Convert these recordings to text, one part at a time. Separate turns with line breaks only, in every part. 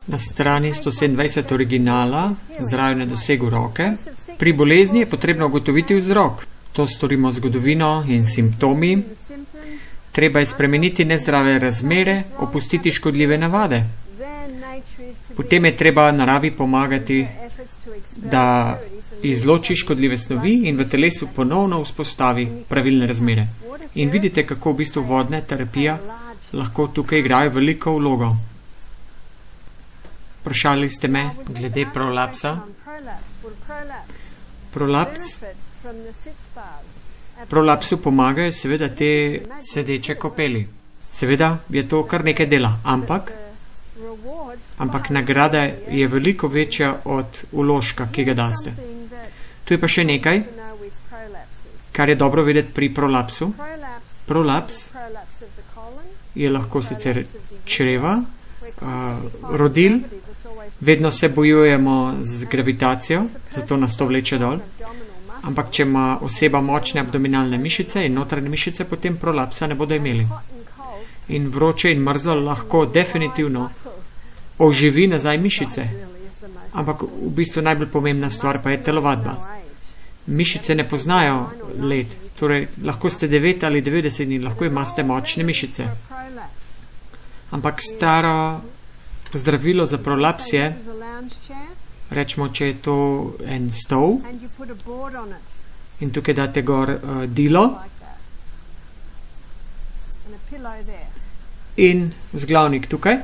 Na strani 127 originala, zdravje na dosegu roke. Pri bolezni je potrebno ugotoviti vzrok. To storimo z zgodovino in simptomi. Treba je spremeniti nezdrave razmere, opustiti škodljive navade. Potem je treba naravi pomagati, da izloči škodljive snovi in v telesu ponovno vzpostavi pravilne razmere. In vidite, kako v bistvu vodna terapija lahko tukaj igrajo veliko vlogo. Vprašali ste me glede prolapsa. Prolapsu pomagajo seveda te sedeče kopeli. Seveda je to kar nekaj dela, ampak nagrada je veliko večja od vložka, ki ga daste. Tu je pa še nekaj, kar je dobro vedeti pri prolapsu. Prolaps je lahko sicer čreva, rodil, vedno se bojujemo z gravitacijo, zato nas to vleče dol. Ampak če ima oseba močne abdominalne mišice in notranje mišice, potem prolapsa ne bodo imeli. In vroče in mrzlo lahko definitivno oživi nazaj mišice. Ampak v bistvu najbolj pomembna stvar pa je telovadba. Mišice ne poznajo let, torej lahko ste 9 ali 90 dni, lahko imate močne mišice. Ampak staro zdravilo za prolaps je, rečemo, če je to en stol in tukaj date gor dilo in vzglavnik tukaj.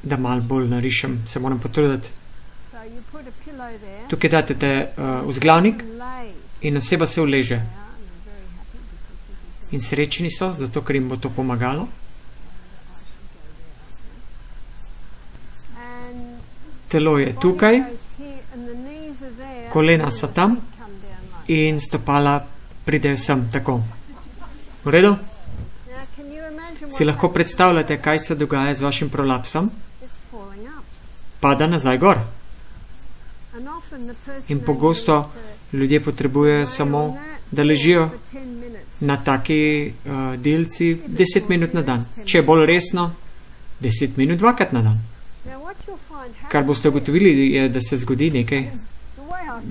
Da malo bolj narišem, se moram potruditi. Tukaj date vzglavnik in oseba se uleže. In srečni so, zato ker jim bo to pomagalo. Telo je tukaj, kolena so tam in stopala pridejo sem, tako. V redu? Si lahko predstavljate, kaj se dogaja z vašim prolapsom? Pada nazaj gor. In pogosto ljudje potrebujejo samo, da ležijo na taki delci 10 minut na dan. Če je bolj resno, 10 minut dvakrat na dan. Kar boste ugotovili, je, da se zgodi nekaj.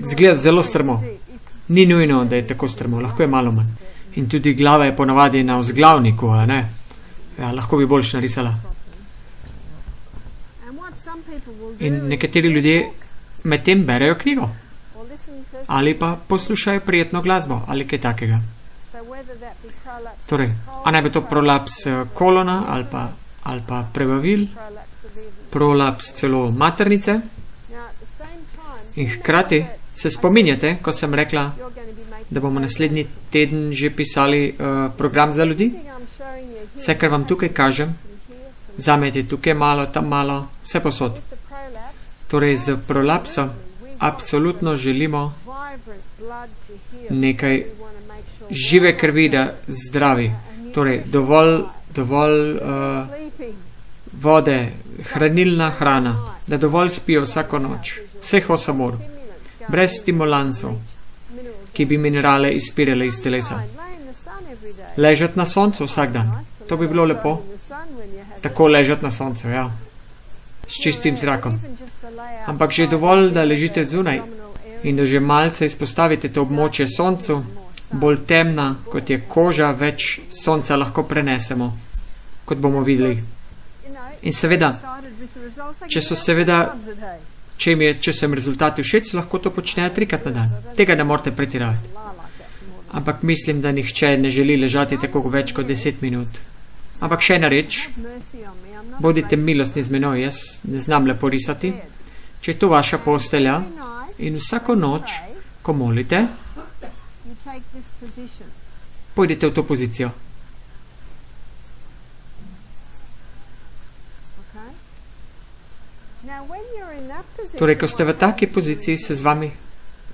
Zgleda zelo strmo. Ni nujno, da je tako strmo, lahko je malo manj. In tudi glava je ponavadi na vzglavniku, a ne? Ja, lahko bi boljš narisala. In nekateri ljudje medtem berejo knjigo. Ali pa poslušajo prijetno glasbo, ali kaj takega. Torej, a naj bi to prolaps kolona, ali pa prebavil, prolaps celo maternice. In hkrati se spominjate, ko sem rekla, da bomo naslednji teden že pisali program za ljudi. Vse, kar vam tukaj kažem, vzamete tukaj malo, tam malo, vse posod. Torej, z prolapsom absolutno želimo nekaj žive krvi, da zdravi. Torej, dovolj vode, hranilna hrana, da dovolj spijo vsako noč, vseh 8 ur, brez stimulansov, ki bi minerale izpirale iz telesa. Ležati na soncu vsak dan, to bi bilo lepo. Tako ležati na soncu, ja, s čistim zrakom. Ampak že dovolj, da ležite zunaj in da že malce izpostavite to območje soncu, bolj temna, kot je koža, več sonca lahko prenesemo, kot bomo videli. In seveda, če so jim rezultati všeč, lahko to počnejo 3-krat na dan. Tega ne morate pretiravati. Ampak mislim, da nihče ne želi ležati tako več kot 10 minut. Ampak še ena reč, bodite milostni z menoj, jaz ne znam lepo risati. Če je to vaša postelja in vsako noč, ko molite, pojdite v to pozicijo. Torej, ko ste v taki poziciji, se z vami,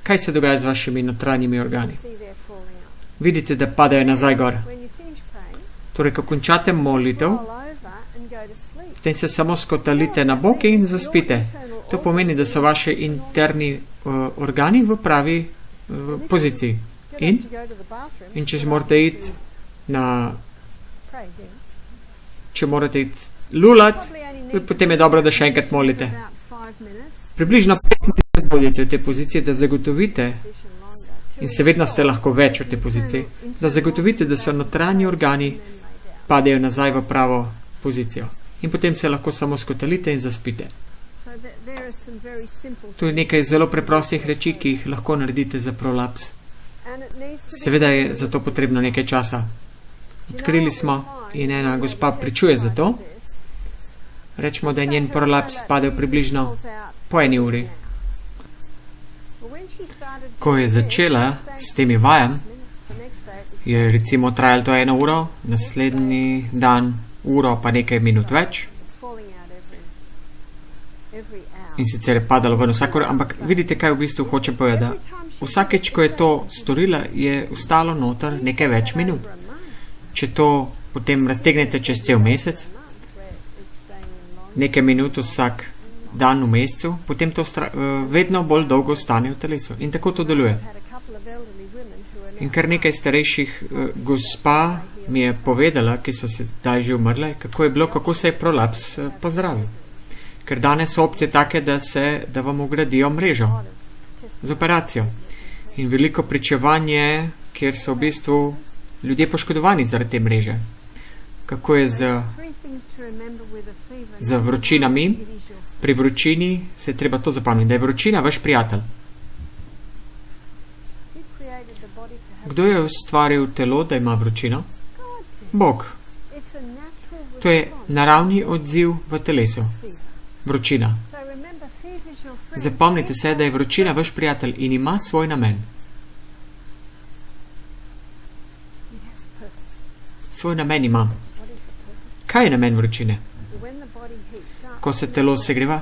kaj se dogaja z vašimi notranjimi organi? Vidite, da padajo nazaj gor. Torej, ko končate molitev, potem se samo skotalite na boki in zaspite. To pomeni, da so vaše interni organi v pravi poziciji. In če morate iti če morate iti lulat, potem je dobro, da še enkrat molite. Približno 5 minut bodite v tej poziciji, da zagotovite, in seveda ste lahko več v tej poziciji, da zagotovite, da so notranji organi padejo nazaj v pravo pozicijo. In potem se lahko samo skotalite in zaspite. To je nekaj zelo preprostih reči, ki jih lahko naredite za prolaps. Seveda je za to potrebno nekaj časa. Odkrili smo in ena gospa pričuje za to. Rečemo, da je njen prolaps padel približno po 1 uri. Ko je začela s temi vajami, je recimo trajalo to 1 uro, naslednji dan uro pa nekaj minut več. In sicer je padalo ven vsako uro, ampak vidite, kaj v bistvu hoče povedati. Vsakeč, ko je to storila, je ostalo noter nekaj več minut. Če to potem raztegnete čez cel mesec, nekaj minut vsak dan v mesecu, potem to vedno bolj dolgo ostane v telesu. In tako to deluje. In kar nekaj starejših gospa mi je povedala, ki so se zdaj že umrle, kako je bilo, kako se je prolaps pozdravil. Ker danes so opcije take, da vam ugradijo mrežo z operacijo. In veliko pričevanje, kjer so v bistvu ljudje poškodovani zaradi te mreže. Kako je z vročinami? Pri vročini se je treba to zapomniti, da je vročina vaš prijatelj. Kdo je ustvaril telo, da ima vročino? Bog. To je naravni odziv v telesu. Vročina. Zapomnite se, da je vročina vaš prijatelj in ima svoj namen. Svoj namen ima. Kaj je namen vročine? Ko se telo segreva,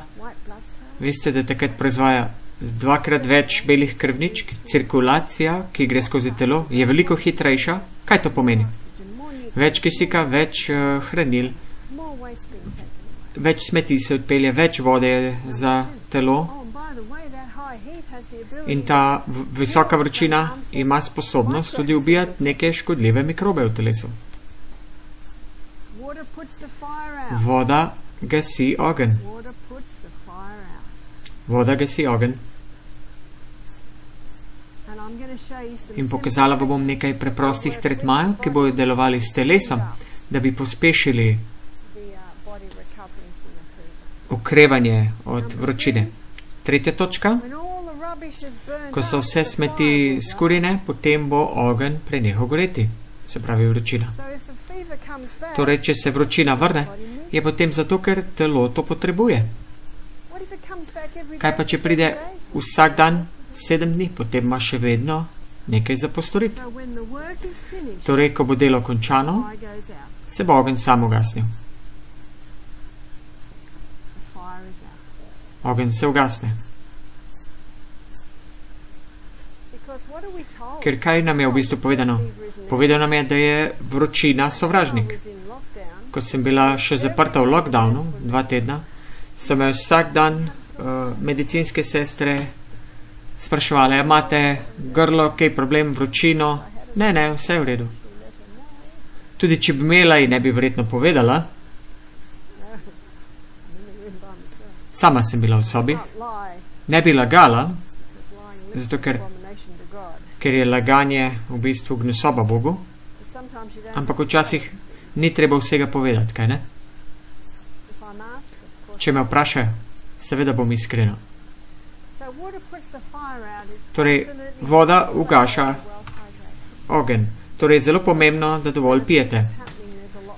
veste, da takrat proizvaja 2-krat več belih krvničk, cirkulacija, ki gre skozi telo, je veliko hitrejša. Kaj to pomeni? Več kisika, več hranil, več smeti se odpelje, več vode za telo. In ta visoka vročina ima sposobnost tudi ubijati neke škodljive mikrobe v telesu. Voda gasi ogenj. Voda gasi ogenj. In pokazala vam bom nekaj preprostih tretmajev, ki bodo delovali s telesom, da bi pospešili okrevanje od vročine. 3. točka. Ko so vse smeti skurjene, potem bo ogenj prenehal goreti. Se pravi vročina. Torej, če se vročina vrne, je potem zato, ker telo to potrebuje. Kaj pa, če pride vsak dan 7 dni, potem ima še vedno nekaj za postoriti. Torej, ko bo delo končano, se bo ogenj sam ugasnil. Ogenj se ugasne. Ker kaj nam je v bistvu povedano? Povedano nam je, da je vročina sovražnik. Ko sem bila še zaprta v lockdownu, 2 tedna, so me vsak dan medicinske sestre spraševali, imate grlo, kaj problem, vročino? Ne, vse je v redu. Tudi če bi imela in ne bi verjetno povedala, sama sem bila v sobi, ne bi lagala, zato ker je laganje v bistvu gnusoba Bogu, ampak včasih ni treba vsega povedati, kaj ne? Če me vprašajo, seveda bom iskrena. Torej, voda ugaša ogenj. Torej, je zelo pomembno, da dovolj pijete.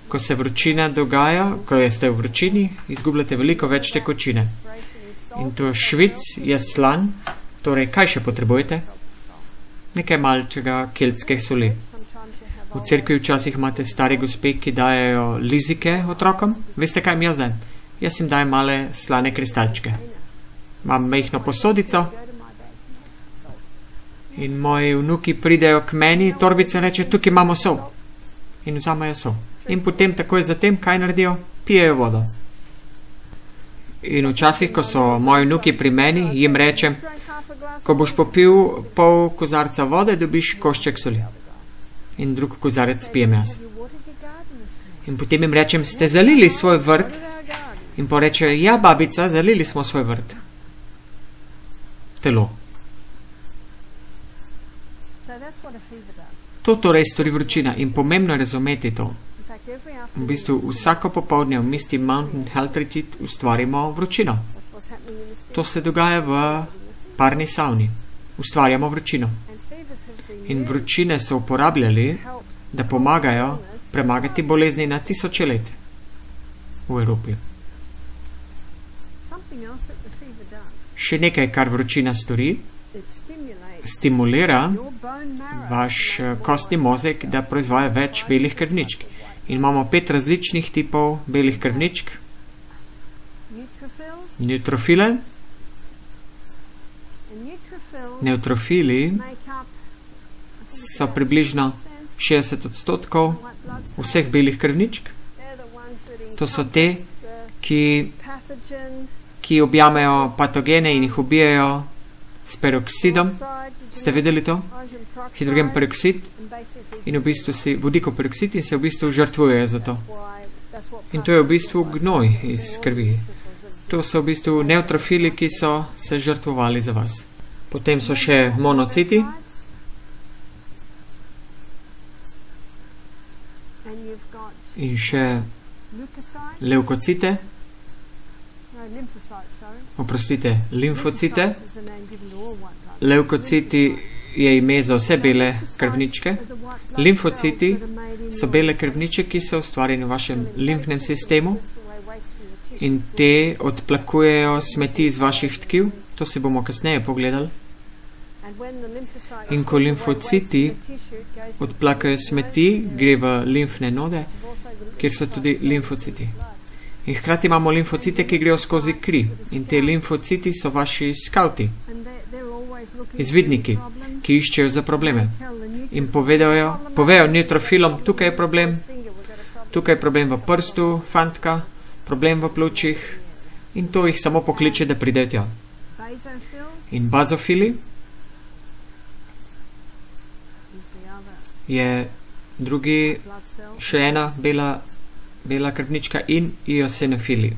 Ko se vročina dogaja, ko ste v vročini, izgubljate veliko več tekočine. In to švic je slan, torej, kaj še potrebujete? Nekaj malčega keltske soli. V cerkvi včasih imate stare gospe, ki dajejo lizike otrokom. Veste, kaj mi jaz dajem? Jaz jim dajem male slane kristalčke. Imam majhno posodico in moji vnuki pridejo k meni, torbice reče, tukaj imamo sol. In vzamejo sol. In potem takoj zatem, kaj naredijo? Pijejo vodo. In včasih, ko so moji vnuki pri meni, jim rečem, Ko boš popil pol kozarca vode, dobiš košček soli. In drug kozarec spijem jaz. In potem jim rečem, ste zalili svoj vrt? In pa rečejo, ja, babica, zalili smo svoj vrt. Telo. To torej stori vročina in pomembno je razumeti to. V bistvu vsako popoldne v Misty Mountain Health Retreat ustvarimo vročino. To se dogaja v parni savni. Ustvarjamo vročino. In vročine so uporabljali, da pomagajo premagati bolezni na tisoče let v Evropi. Še nekaj, kar vročina stori, stimulira vaš kostni mozek, da proizvaja več belih krvničk. In imamo 5 različnih tipov belih krvničk. Neutrofile. Neutrofili so približno 60% vseh belih krvničk. To so te, ki objamejo patogene in jih ubijajo s peroksidom. Ste videli to? Hidrogen peroksid in v bistvu si vodikov peroksid in se v bistvu žrtvujejo za to. In to je v bistvu gnoj iz krvi. To so v bistvu neutrofili, ki so se žrtvovali za vas. Potem so še monociti. In še levkocite. Oprostite, limfocite. Levkociti je ime za vse bele krvničke. Limfociti so bele krvničke, ki so ustvarjeni v vašem limfnem sistemu in te odplakujejo smeti iz vaših tkiv. To si bomo kasneje pogledali. In ko limfociti odplakajo smeti, gre v limfne node, kjer so tudi limfociti. In hkrati imamo limfocite, ki grejo skozi kri. In te limfociti so vaši skauti, izvidniki, ki iščejo za probleme. In povejo neutrofilom, tukaj je problem v prstu, fantka, problem v pljučih. In to jih samo pokliče, da pridejo tja. In bazofili je drugi, še ena bela krvnička in eosinofili.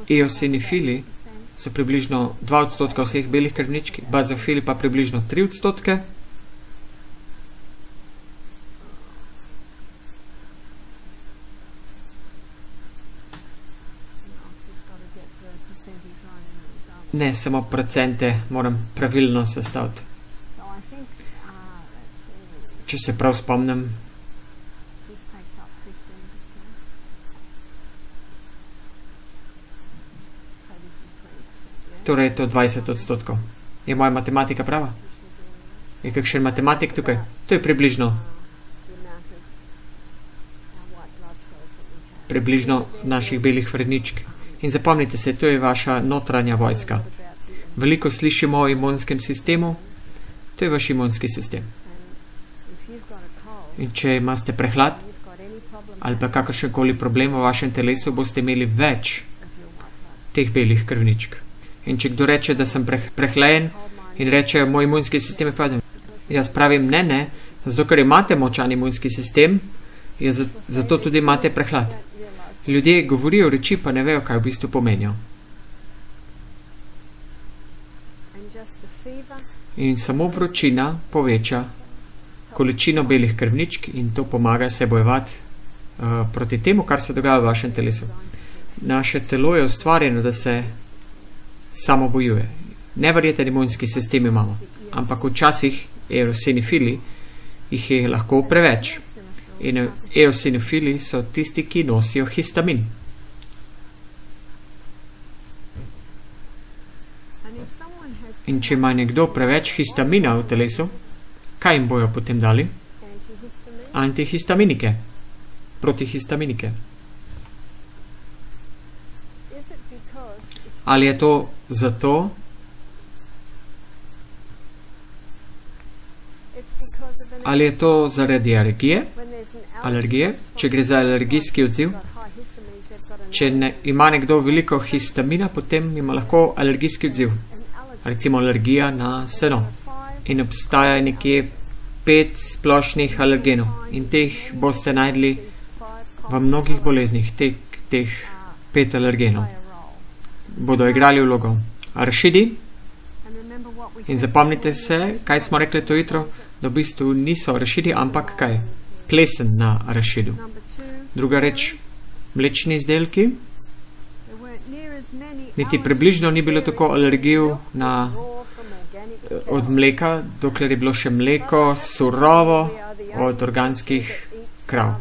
Eosinofili so približno 2% vseh belih krvničk, bazofili pa približno 3%. Ne, samo procente moram pravilno sestaviti. Če se prav spomnim. Torej je to 20%. Je moja matematika prava? Je kakšen matematik tukaj? To je približno naših belih krvničk. In zapomnite se, to je vaša notranja vojska. Veliko slišimo o imunskem sistemu. To je vaš imunski sistem. In če imate prehlad ali pa kakršenkoli problem v vašem telesu, boste imeli več teh belih krvničk. In če kdo reče, da sem prehlajen in reče, moj imunski sistem je padel, jaz pravim, ne, zato ker imate močan imunski sistem, zato tudi imate prehlad. Ljudje govorijo reči, pa ne vejo, kaj v bistvu pomenijo. In samo vročina poveča količino belih krvničk in to pomaga se bojevati proti temu, kar se dogaja v vašem telesu. Naše telo je ustvarjeno, da se samo bojuje. Neverjeten imunski sistem imamo, ampak včasih eosinofili jih je lahko preveč. In eosinofili so tisti, ki nosijo histamin. In če ima nekdo preveč histamina v telesu, kaj jim bojo potem dali? Antihistaminike. Protihistaminike. Ali je to zato? Ali je to zaradi alergije, če gre za alergijski odziv? Če ima nekdo veliko histamina, potem ima lahko alergijski odziv. Recimo alergija na seno. In obstaja nekje 5 splošnih alergenov. In teh boste najdli v mnogih boleznih. Teh 5 alergenov bodo igrali vlogo. Arašidi. In zapomnite se, kaj smo rekli to jutro, da v bistvu niso arašidi, ampak kaj? Plesen na arašidu. Druga reč, mlečni izdelki. Niti približno ni bilo tako alergijo od mleka, dokler je bilo še mleko surovo od organskih krav.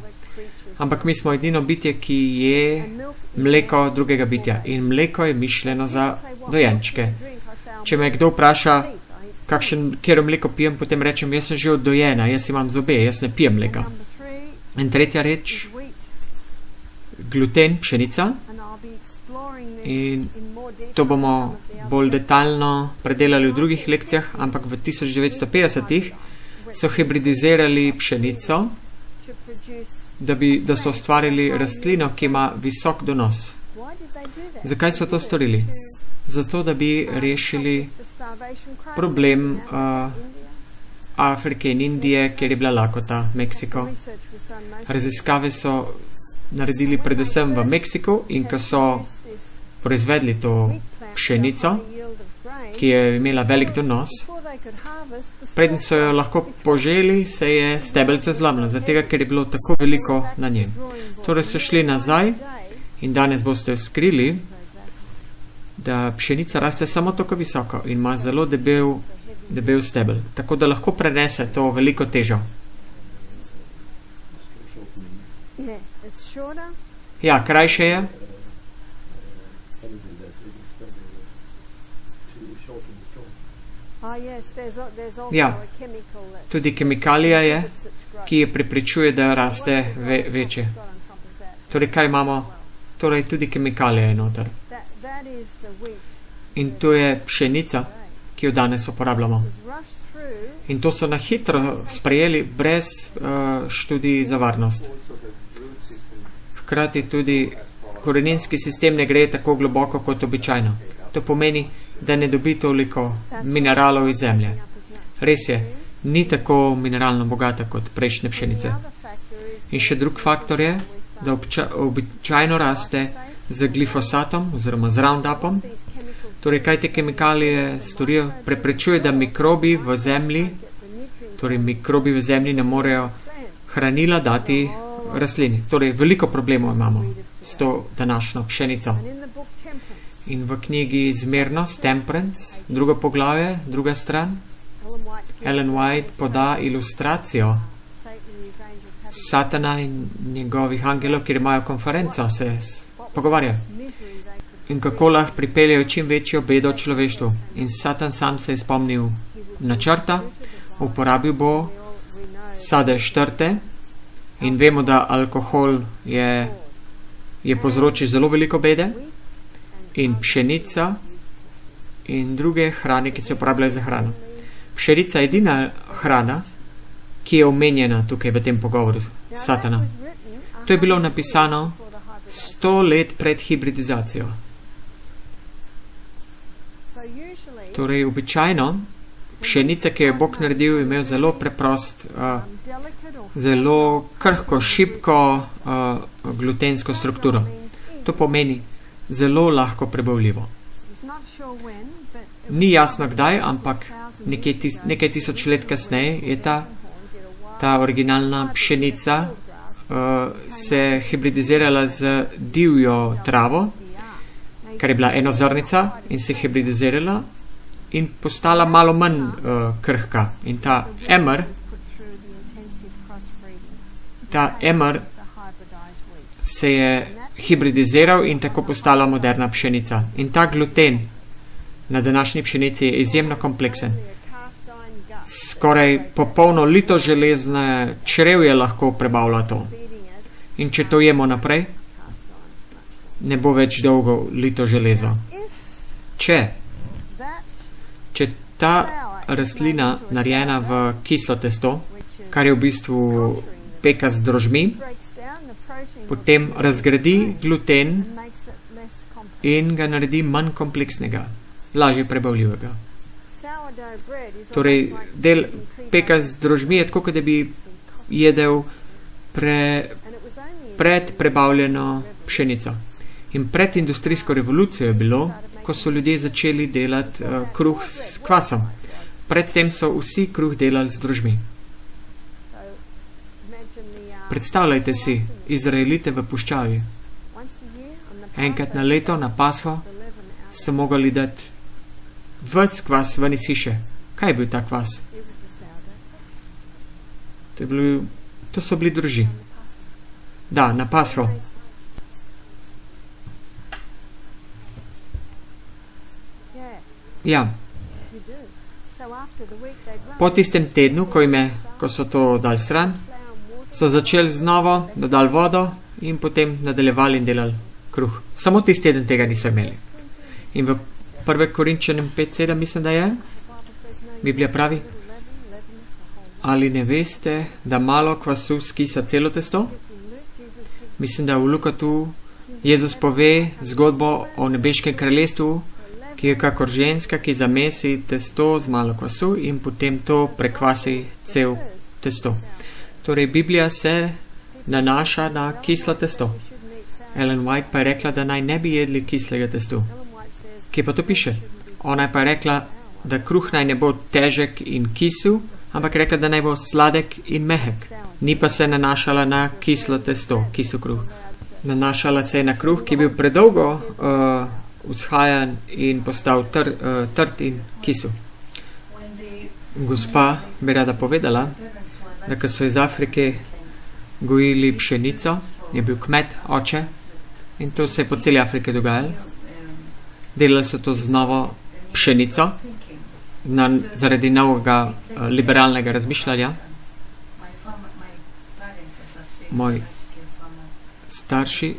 Ampak mi smo edino bitje, ki je mleko drugega bitja. In mleko je mišljeno za dojenčke. Če me kdo vpraša, kjer mleko pijem, potem rečem, jaz sem že oddojena, jaz imam zobe, jaz ne pijem mleka. In tretja reč, gluten, pšenica. In to bomo bolj detaljno predelali v drugih lekcijah, ampak v 1950-ih so hibridizirali pšenico, da so ustvarili rastlino, ki ima visok donos. Zakaj so to storili? Zato, da bi rešili problem Afrike in Indije, kjer je bila lakota, Meksiko. Raziskave so naredili predvsem v Meksiku in ko so proizvedli to pšenico, ki je imela velik donos, preden so jo lahko poželi, se je stebelce zlomila, zato ker je bilo tako veliko na njem. Torej so šli nazaj in danes boste skrili, da pšenica raste samo tako visoko in ima zelo debel stebel, tako da lahko prenese to veliko težo. Ja, krajše je. Ja, tudi kemikalija je, ki je preprečuje, da raste večje. Torej, kaj imamo? Torej, tudi kemikalija je noter. In to je pšenica, ki jo danes uporabljamo. In to so na hitro sprejeli brez študij za varnost. Hkrati tudi koreninski sistem ne gre tako globoko kot običajno. To pomeni, da ne dobi toliko mineralov iz zemlje. Res je, ni tako mineralno bogata kot prejšnje pšenice. In še drug faktor je, da običajno raste z glifosatom oziroma z Roundupom. Torej, kaj te kemikalije storijo? Preprečuje, da mikrobi v zemlji, torej mikrobi v zemlji ne morejo hranila dati rastlini. Torej, veliko problemov imamo s to današnjo pšenico. In v knjigi Zmernost, Temperance, drugo poglavje, druga stran, Ellen White poda ilustracijo Satana in njegovih angelov, kjer imajo konferenco, se pogovarjajo. In kako lahko pripeljajo čim večjo bedo človeštvu. In Satan sam se je spomnil načrta, uporabil bo sadež trte in vemo, da alkohol je povzročil zelo veliko bede in pšenica in druge hrane, ki se uporabljajo za hrano. Pšenica je edina hrana, ki je omenjena tukaj v tem pogovoru Satana. To je bilo napisano 100 let pred hibridizacijo. Torej, običajno, pšenica, ki jo je Bog naredil, je imel zelo preprost, zelo krhko, šibko glutensko strukturo. To pomeni zelo lahko prebavljivo. Ni jasno kdaj, ampak nekaj tisoč let kasneje je ta originalna pšenica se hibridizirala z divjo travo, kar je bila enozrnica in se hibridizirala in postala malo manj krhka. In ta emer se je hibridiziral in tako postala moderna pšenica. In ta gluten na današnji pšenici je izjemno kompleksen. Skoraj popolno lito železne črevje lahko prebavlja to. In če to jemo naprej, ne bo več dolgo lito železo. Če ta rastlina narejena v kislo testo, kar je v bistvu peka z drožmi, potem razgradi gluten in ga naredi manj kompleksnega, lažje prebavljivega. Torej, del peka z drožmi je tako, da bi jedel predprebavljeno pšenico. In pred industrijsko revolucijo je bilo, ko so ljudje začeli delati kruh s kvasom. Predtem so vsi kruh delali z drožmi. Predstavljajte si Izraelite v puščavi. Enkrat na leto, na Pasho, so mogli dati ves kvas ven iz hiše. Kaj je bil ta kvas? To so bili droži. Da, na Pasho. Ja. Po tistem tednu, ko so to dali stran, so začeli znova, dodali vodo in potem nadaljevali in delali kruh. Samo tisti teden tega niso imeli. In v 1. Korinčanem 5:7 mislim, da je, Biblija pravi, ali ne veste, da malo kvasu skisa celo testo? Mislim, da v Lukatu Jezus pove zgodbo o nebeškem kraljestvu, ki je kakor ženska, ki zamesi testo z malo kvasu in potem to prekvasi cel testo. Torej, Biblija se nanaša na kislo testo. Ellen White pa je rekla, da naj ne bi jedli kislega testu. Kje pa to piše? Ona je pa rekla, da kruh naj ne bo težek in kisel, ampak rekla, da naj bo sladek in mehek. Ni pa se nanašala na kislo testo, kisel kruh. Nanašala se je na kruh, ki je bil predolgo vzhajan in postal trd in kisel. Gospa bi rada povedala, da ko so iz Afrike gojili pšenico, je bil kmet, oče, in to se je po celi Afriki dogajalo. Delali so to z novo pšenico, zaradi novega liberalnega razmišljanja. Moji starši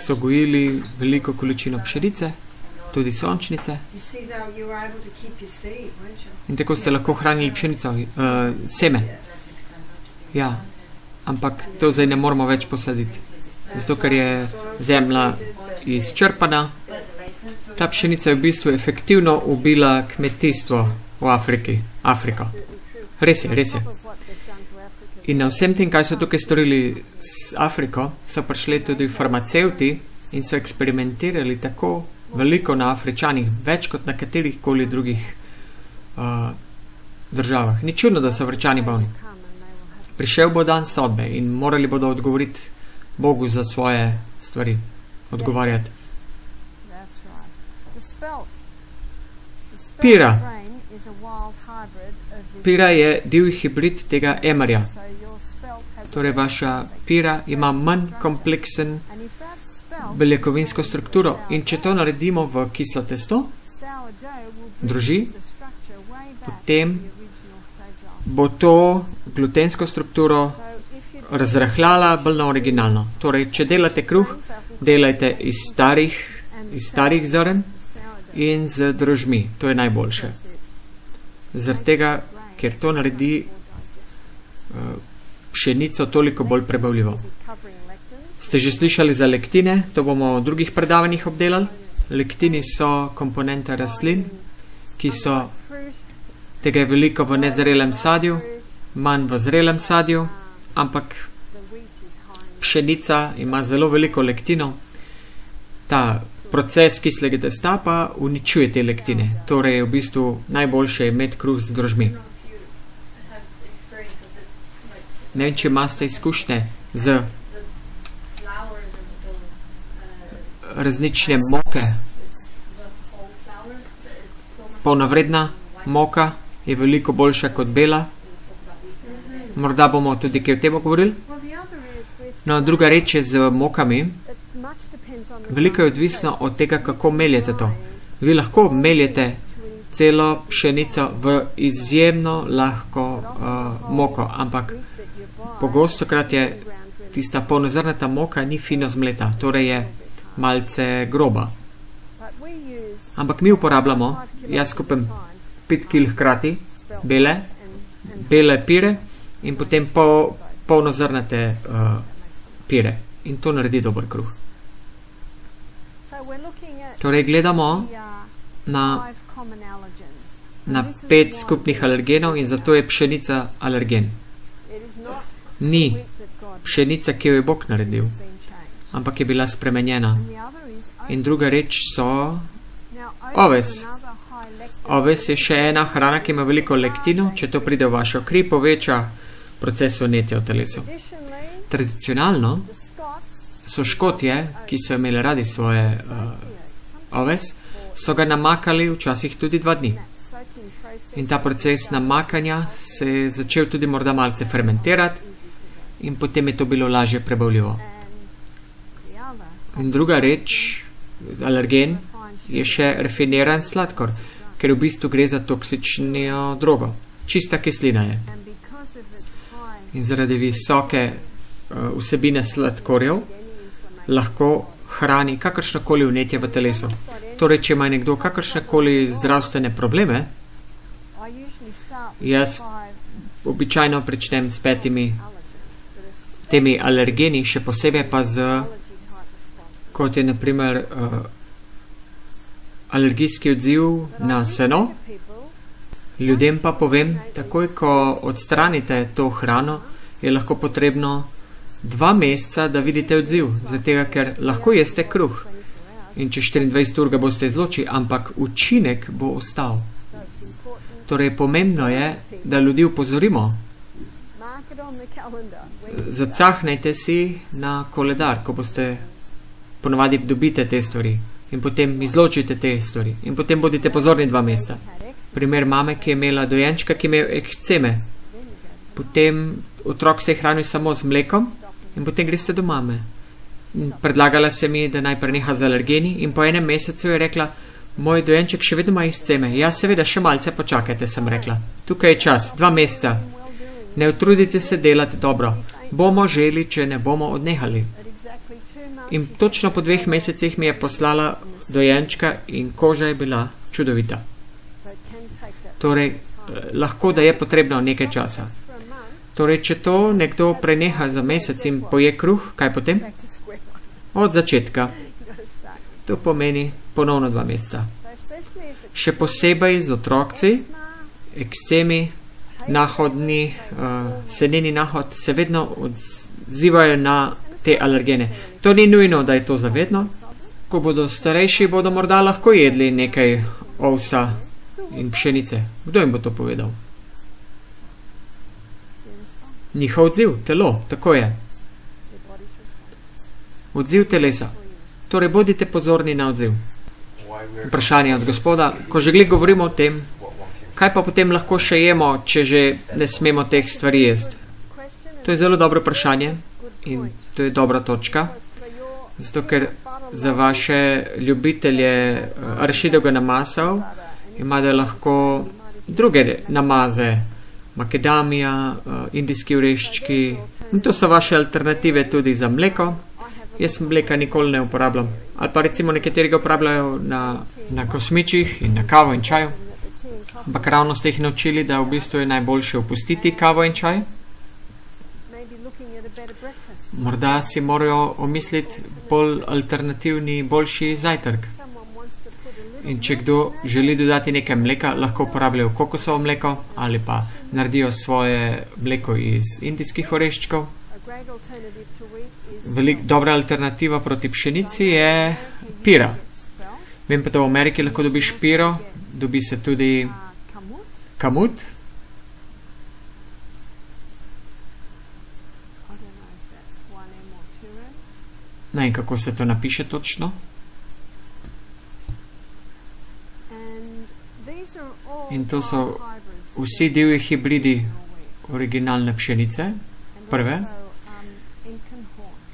so gojili veliko količino pšenice, tudi sončnice. In tako ste lahko hranili pšenico, seme. Ja, ampak to zdaj ne moramo več posaditi. Zato, ker je zemlja izčrpana. Ta pšenica je v bistvu efektivno ubila kmetijstvo v Afriko. Res je. In na vsem tem, kaj so tukaj storili s Afriko, so prišli tudi farmacevti in so eksperimentirali tako veliko na Afričanih, več kot na katerih koli drugih državah. Ni čudno, da so Afričani bolni. Prišel bo dan sodbe in morali bodo odgovoriti Bogu za svoje stvari. Odgovarjati. Pira je divji hibrid tega emarja. Torej, vaša pira ima manj kompleksen beljakovinsko strukturo. In če to naredimo v kislo testo, droži, potem bo to glutensko strukturo razrahljala bolj na originalno. Torej, če delate kruh, delajte iz starih zrn in z drožmi. To je najboljše. Zaradi tega, ker to naredi pšenico toliko bolj prebavljivo. Ste že slišali za lektine? To bomo v drugih predavanjih obdelali. Lektini so komponente rastlin, ki so, tega je veliko v nezrelem sadju, manj v zrelem sadju, ampak pšenica ima zelo veliko lektinov. Ta proces kislega testa pa uničuje te lektine. Torej je v bistvu najboljše imeti kruh z drožmi. Ne vem, če imate izkušnje z različne moke. Polnovredna moka je veliko boljša kot bela. Morda bomo tudi kaj o tem govorili. No, druga reč je z mokami. Veliko je odvisno od tega, kako meljete to. Vi lahko meljete celo pšenico v izjemno lahko moko, ampak pogostokrat je tista polnozrnata moka ni fino zmleta, torej je malce groba. Ampak mi uporabljamo, jaz kupim 5 kil hkrati, bele pire in potem polnozrnate pire. In to naredi dober kruh. Torej gledamo na 5 skupnih alergenov in zato je pšenica alergen. Ni pšenica, ki jo je Bog naredil, ampak je bila spremenjena. In druga reč so oves. Oves je še ena hrana, ki ima veliko lektinov, če to pride v vašo kri, poveča proces vnetja v telesu. Tradicionalno so Škotje, ki so imeli radi svoje oves, so ga namakali včasih tudi 2 dni. In ta proces namakanja se je začel tudi morda malce fermentirati in potem je to bilo lažje prebavljivo. In druga reč, alergen, je še rafiniran sladkor, ker v bistvu gre za toksično drogo. Čista kislina je. In zaradi visoke vsebine sladkorjev lahko hrani kakršnokoli vnetje v telesu. Torej, če ima nekdo kakršnekoli zdravstvene probleme, jaz običajno pričnem s 5 temi alergeni, še posebej pa kot je naprimer alergijski odziv na seno. Ljudem pa povem, takoj ko odstranite to hrano, je lahko potrebno 2 meseca, da vidite odziv, zato ker lahko jeste kruh in čez 24 ur ga boste izločili, ampak učinek bo ostal. Torej, pomembno je, da ljudi upozorimo. Zacahnajte si na koledar, ko boste ponavadi dobite te stvari in potem izločite te stvari in potem bodite pozorni 2 meseca. Primer mame, ki je imela dojenčka, ki je imel ekceme. Potem otrok se je hranil samo z mlekom in potem greste do mame. Predlagala se mi, da naj preneha z alergeni in po 1 mesecu je rekla, moj dojenček še vedno ima ekceme. Ja, seveda, še malce počakajte, sem rekla. Tukaj je čas, 2 meseca. Ne utrudite se delati dobro. Bomo želi, če ne bomo odnehali. In točno po 2 mesecih mi je poslala dojenčka in koža je bila čudovita. Torej, lahko da je potrebno nekaj časa. Torej, če to nekdo preneha za mesec in poje kruh, kaj potem? Od začetka. To pomeni ponovno 2 meseca. Še posebej z otrokci, ekcemi, nahodni, seneni nahod se vedno odzivajo na te alergene. To ni nujno, da je to zavedno. Ko bodo starejši, bodo morda lahko jedli nekaj ovsa in pšenice. Kdo jim bo to povedal? Njihov odziv, telo, tako je. Odziv telesa. Torej, bodite pozorni na odziv. Vprašanje od Gospoda. Ko že govorimo o tem, kaj pa potem lahko še jemo, če že ne smemo teh stvari jesti? To je zelo dobro vprašanje in to je dobra točka. Zato, ker za vaše ljubitelje arašidovega namasov imate lahko druge namaze, makadamija, indijski oreščki. In to so vaše alternative tudi za mleko. Jaz mleka nikoli ne uporabljam. Ali pa recimo nekateri ga uporabljajo na kosmičih in na kavo in čaju. Ampak ravno ste jih naučili, da v bistvu je najboljše opustiti kavo in čaj. Morda si morajo omisliti bolj alternativni, boljši zajtrk. In če kdo želi dodati nekaj mleka, lahko uporabljajo kokosovo mleko ali pa naredijo svoje mleko iz indijskih oreščkov. Dobra alternativa proti pšenici je pira. Vem pa, da v Ameriki lahko dobiš piro, dobi se tudi kamut. Ne vem, kako se to napiše točno. In to so vsi divji hibridi originalne pšenice, prve,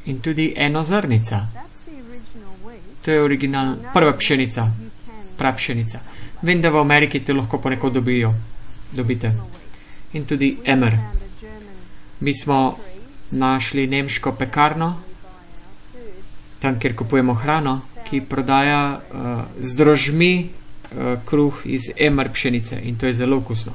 in tudi enozrnica. To je prva pšenica, prav pšenica. Vem, da v Ameriki to lahko ponekod dobite. In tudi emer. Mi smo našli nemško pekarno, tam, kjer kupujemo hrano, ki prodaja z drožmi kruh iz emr pšenice in to je zelo okusno.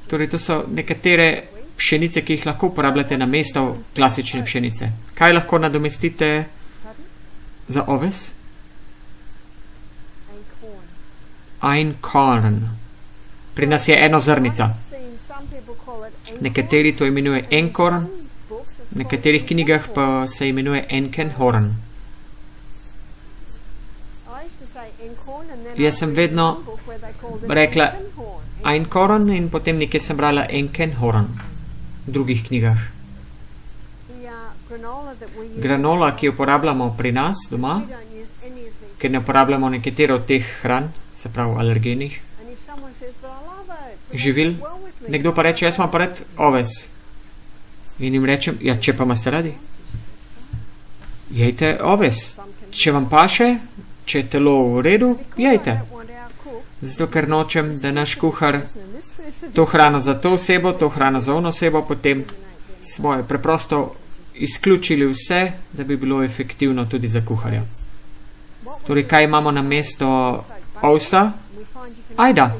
Torej, to so nekatere pšenice, ki jih lahko uporabljate na mesto klasične pšenice. Kaj lahko nadomestite za oves? Einkorn. Pri nas je enozrnica. Nekateri to imenuje enkorn, v nekaterih knjigah pa se imenuje enkenhorn. Jaz sem vedno rekla einkorn in potem nekaj sem brala enkenhorn v drugih knjigah. Granola, ki jo uporabljamo pri nas doma, ker ne uporabljamo nekatero od teh hran, se pravi alergenih živil. Nekdo pa reče, jaz imam pa rad oves. In jim rečem, ja, če pa imate radi, jejte oves. Če vam paše, če je telo v redu, jejte. Zato, ker nočem, da naš kuhar to hrano za to osebo, to hrano za ono osebo, potem svoje preprosto izključili vse, da bi bilo efektivno tudi za kuharja. Torej, kaj imamo na mesto ovsa? Ajda.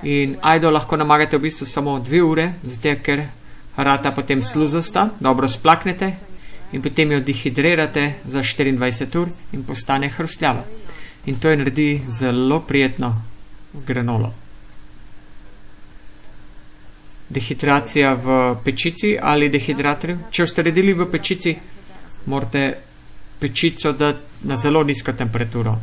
In ajdo lahko namagate v bistvu samo 2 ure, zato ker rata potem sluzasta, dobro splaknete in potem jo dehidrirate za 24 ur in postane hrustljava. In to je naredi zelo prijetno granolo. Dehidracija v pečici ali dehidratorju. Če ste redili v pečici, morate pečico dati na zelo nizko temperaturo.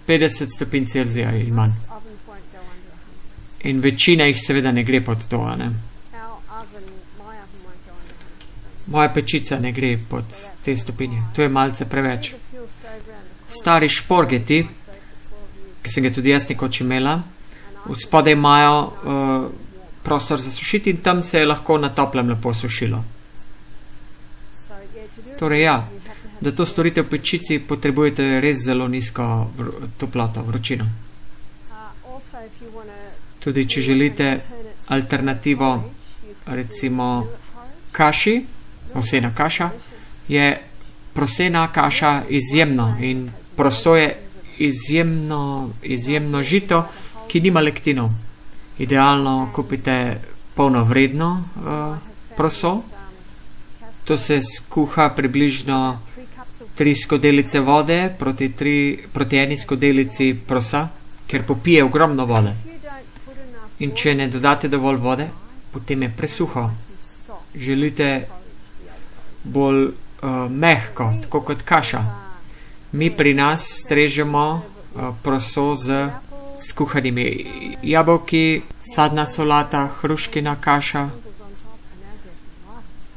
150 stopinj Celzija in manj. In večina jih seveda ne gre pod to, ne? Moja pečica ne gre pod te stopinje. To je malce preveč. Stari šporgeti, ki sem ga tudi jaz nekoč imela, spodaj imajo prostor za sušiti in tam se je lahko na toplem lepo sušilo. Torej ja, da to storite v pečici, potrebujete res zelo nizko toploto, vročino. Tudi če želite alternativo, recimo kaši, ovsena kaša, je prosena kaša izjemno in proso je izjemno žito, ki nima lektinov. Idealno kupite polnovredno proso. To se skuha približno 3 skodelice vode proti 1 skodelici prosa, ker popije ogromno vode. In če ne dodate dovolj vode, potem je presuho. Želite bolj mehko, tako kot kaša. Mi pri nas strežemo proso z skuhanimi jabolki, sadna solata, hruškina kaša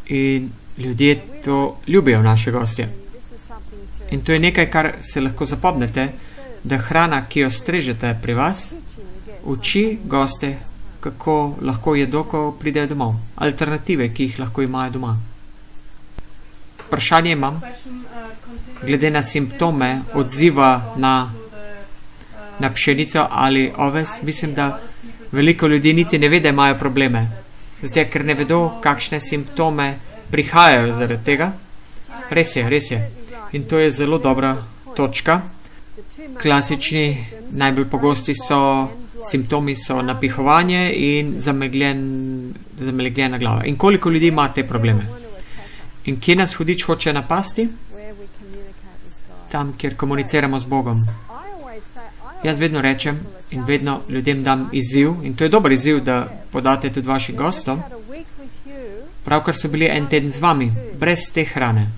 in ljudje to ljubijo, naše gostje. In to je nekaj, kar se lahko zapomnite, da hrana, ki jo strežete pri vas, uči goste, kako lahko jedo, ko pridejo domov. Alternative, ki jih lahko imajo doma. Vprašanje imam, glede na simptome odziva na pšenico ali oves. Mislim, da veliko ljudi niti ne ve, da imajo probleme. Zdaj, ker ne vedo, kakšne simptome prihajajo zaradi tega. Res je. In to je zelo dobra točka. Klasični, najbolj pogosti simptomi so napihovanje in zamegljena glava. In koliko ljudi ima te probleme? In kje nas hudič hoče napasti? Tam, kjer komuniciramo z Bogom. Jaz vedno rečem in vedno ljudem dam izziv, in to je dober izziv, da podate tudi vašim gostom. Pravkar so bili en teden z vami, brez te hrane.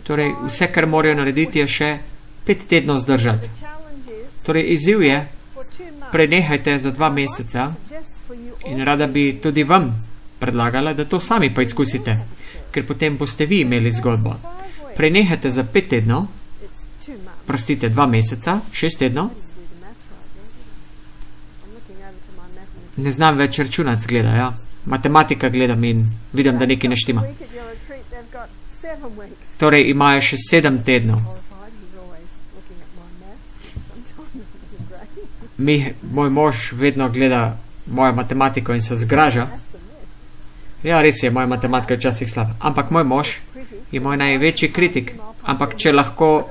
Torej, vse, kar morajo narediti, je še 5 tednov zdržati. Torej, izziv je, prenehajte za 2 meseca in rada bi tudi vam predlagala, da to sami pa izkusite, ker potem boste vi imeli zgodbo. Prenehajte za 5 tednov, 2 meseca, 6 tednov. Ne znam več računati, gleda, ja. Matematika gledam in vidim, da nekaj ne štima. Torej, imajo še 7 tednov. Moj mož vedno gleda mojo matematiko in se zgraža. Ja, res je, moja matematika je včasih slaba. Ampak moj mož je moj največji kritik. Ampak če lahko,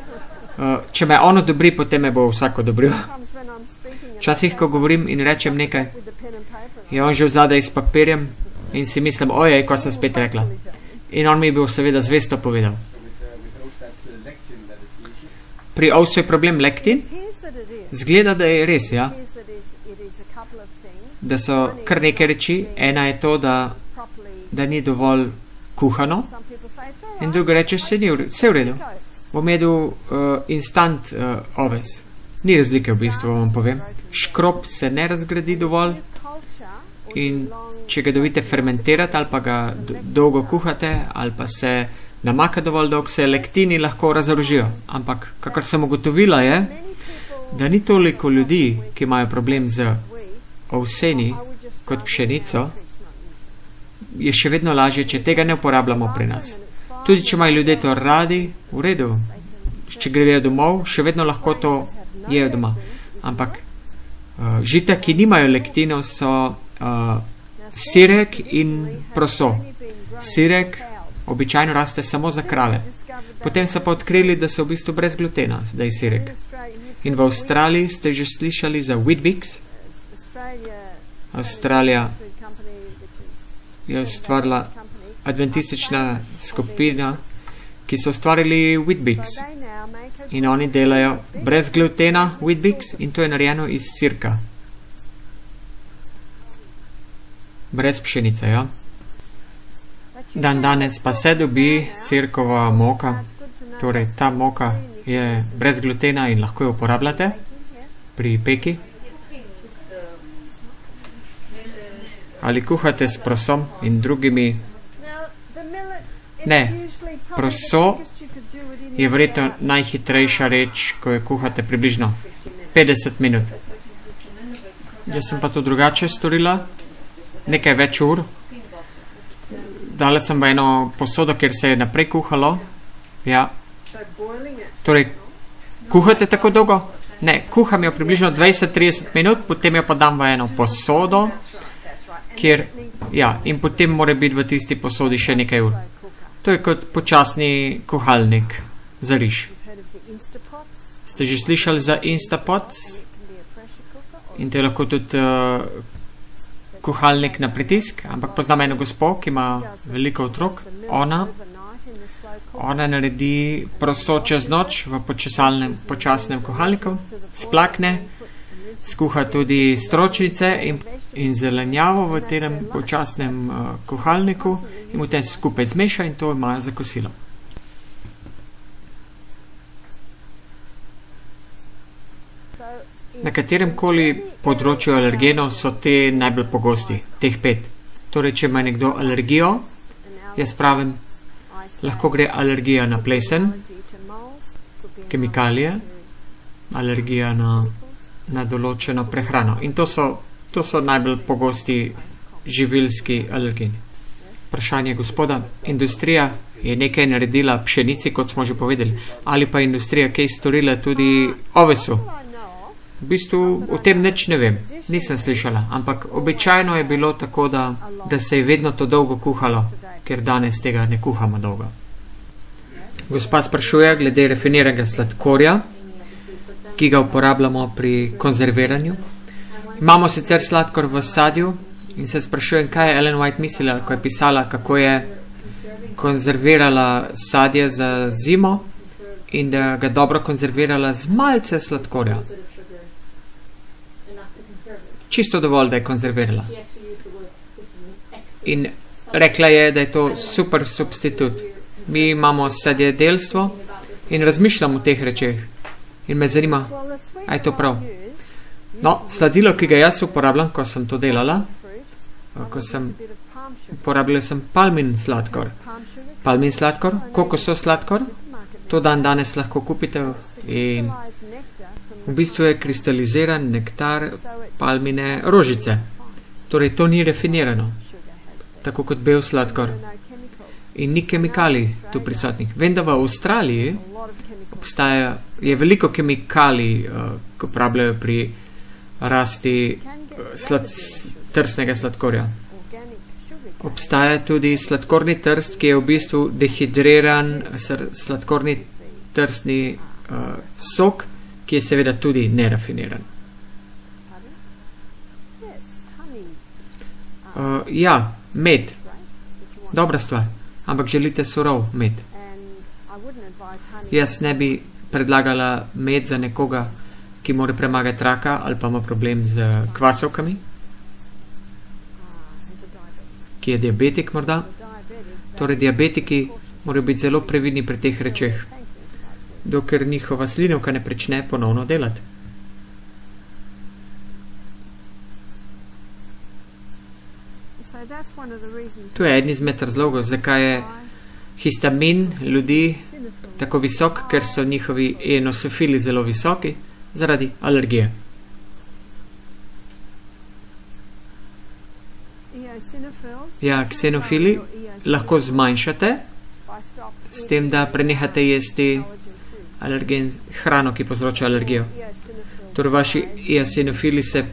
če me on odobri, potem me bo vsak odobril. Včasih, ko govorim in rečem nekaj, je on že vzadaj s papirjem in si mislim, ojej, ko sem spet rekla. In on mi bo seveda zvesto povedal. Pri ovsu je problem lektin. Zgleda, da je res, ja. Da so kar nekaj reči. Ena je to, da ni dovolj kuhano. In druga reče, vse v redu. Bom jedel instant oves. Ni razlike v bistvu, vam povem. Škrob se ne razgradi dovolj in če ga dovolite fermentirati ali pa ga dolgo kuhate ali pa se namaka dovolj dolgo, se lektini lahko razorožijo. Ampak, kakor sem ugotovila je, da ni toliko ljudi, ki imajo problem z ovseni kot pšenico, je še vedno lažje, če tega ne uporabljamo pri nas. Tudi, če imajo ljudje to radi, v redu. Če grejo domov, še vedno lahko to jejo doma. Ampak žita, ki nimajo lektinov, so sirek in proso. Sirek običajno raste samo za krave. Potem so pa odkrili, da so v bistvu brez glutena, da je sirek. In v Avstraliji ste že slišali za Weet-Bix? Avstralija je ustvarila adventistična skupina, ki so ustvarili Weet-Bix. In oni delajo brez glutena Weet-Bix in to je narejeno iz sirka. Brez pšenice, ja. Dan danes pa se dobi sirkova moka, torej ta moka je brez glutena in lahko jo uporabljate pri peki. Ali kuhate s prosom in drugimi. Ne, proso je verjetno najhitrejša reč, ko jo kuhate približno 50 minut. Jaz sem pa to drugače storila, nekaj več ur. Dala sem v eno posodo, kjer se je naprej kuhalo. Ja. Torej, kuhate tako dolgo? Ne, kuham jo približno 20-30 minut, potem jo pa dam v eno posodo, kjer, ja, in potem mora biti v tisti posodi še nekaj ur. To je kot počasni kuhalnik za riž. Ste že slišali za Instapots? In to je lahko tudi kuhalnik na pritisk, ampak poznam eno gospo, ki ima veliko otrok. Ona naredi proso čez noč v počasnem kuhalniku, splakne, skuha tudi stročnice in zelenjavo v tem počasnem kuhalniku in v tem skupaj zmeša in to imajo za kosilo. Na katerem koli področju alergenov so te najbolj pogosti, teh 5. Torej, če ima nekdo alergijo, jaz pravim, lahko gre alergija na plesen, kemikalije, alergija na določeno prehrano. In to so najbolj pogosti živilski alergeni. Vprašanje gospoda, industrija je nekaj naredila pšenici, kot smo že povedali, ali pa industrija kaj storila tudi ovesu. V bistvu o tem nič ne vem, nisem slišala, ampak običajno je bilo tako, da se je vedno to dolgo kuhalo, ker danes tega ne kuhamo dolgo. Gospa sprašuje glede rafiniranega sladkorja, ki ga uporabljamo pri konzerviranju. Imamo sicer sladkor v sadju in se sprašujem, kaj je Ellen White mislila, ko je pisala, kako je konzervirala sadje za zimo in da ga dobro konzervirala z malce sladkorja. Čisto dovolj, da je konzervirala. In rekla je, da je to super substitut. Mi imamo sadjedelstvo in razmišljamo o teh rečeh. In me zanima, a je to prav? No, sladilo, ki ga jaz uporabljam, ko sem to delala, uporabljala sem palmin sladkor. Palmin sladkor, kokosov sladkor, to dan danes lahko kupite in v bistvu je kristaliziran nektar palmine rožice. Torej, to ni rafinirano, tako kot bel sladkor. In ni kemikalij tu prisotnih. Vem, da v Avstraliji je veliko kemikalij, ko uporabljajo pri rasti trsnega sladkorja. Obstaja tudi sladkorni trst, ki je v bistvu dehidriran sladkorni trstni sok, ki je seveda tudi nerafiniran. Ja, med. Dobra stvar. Ampak želite surov med. Jaz ne bi predlagala med za nekoga, ki mora premagati raka ali pa ima problem z kvasovkami, ki je diabetik morda. Torej, diabetiki morajo biti zelo previdni pri teh rečeh, dokler njihova slinavka ne prične ponovno delati. To je eden izmed razlogov, zakaj je histamin ljudi tako visok, ker so njihovi eosinofili zelo visoki zaradi alergije. Ja, ksenofili lahko zmanjšate s tem, da prenehate jesti hrano, ki povzroča alergijo. Torej, vaši eosinofili se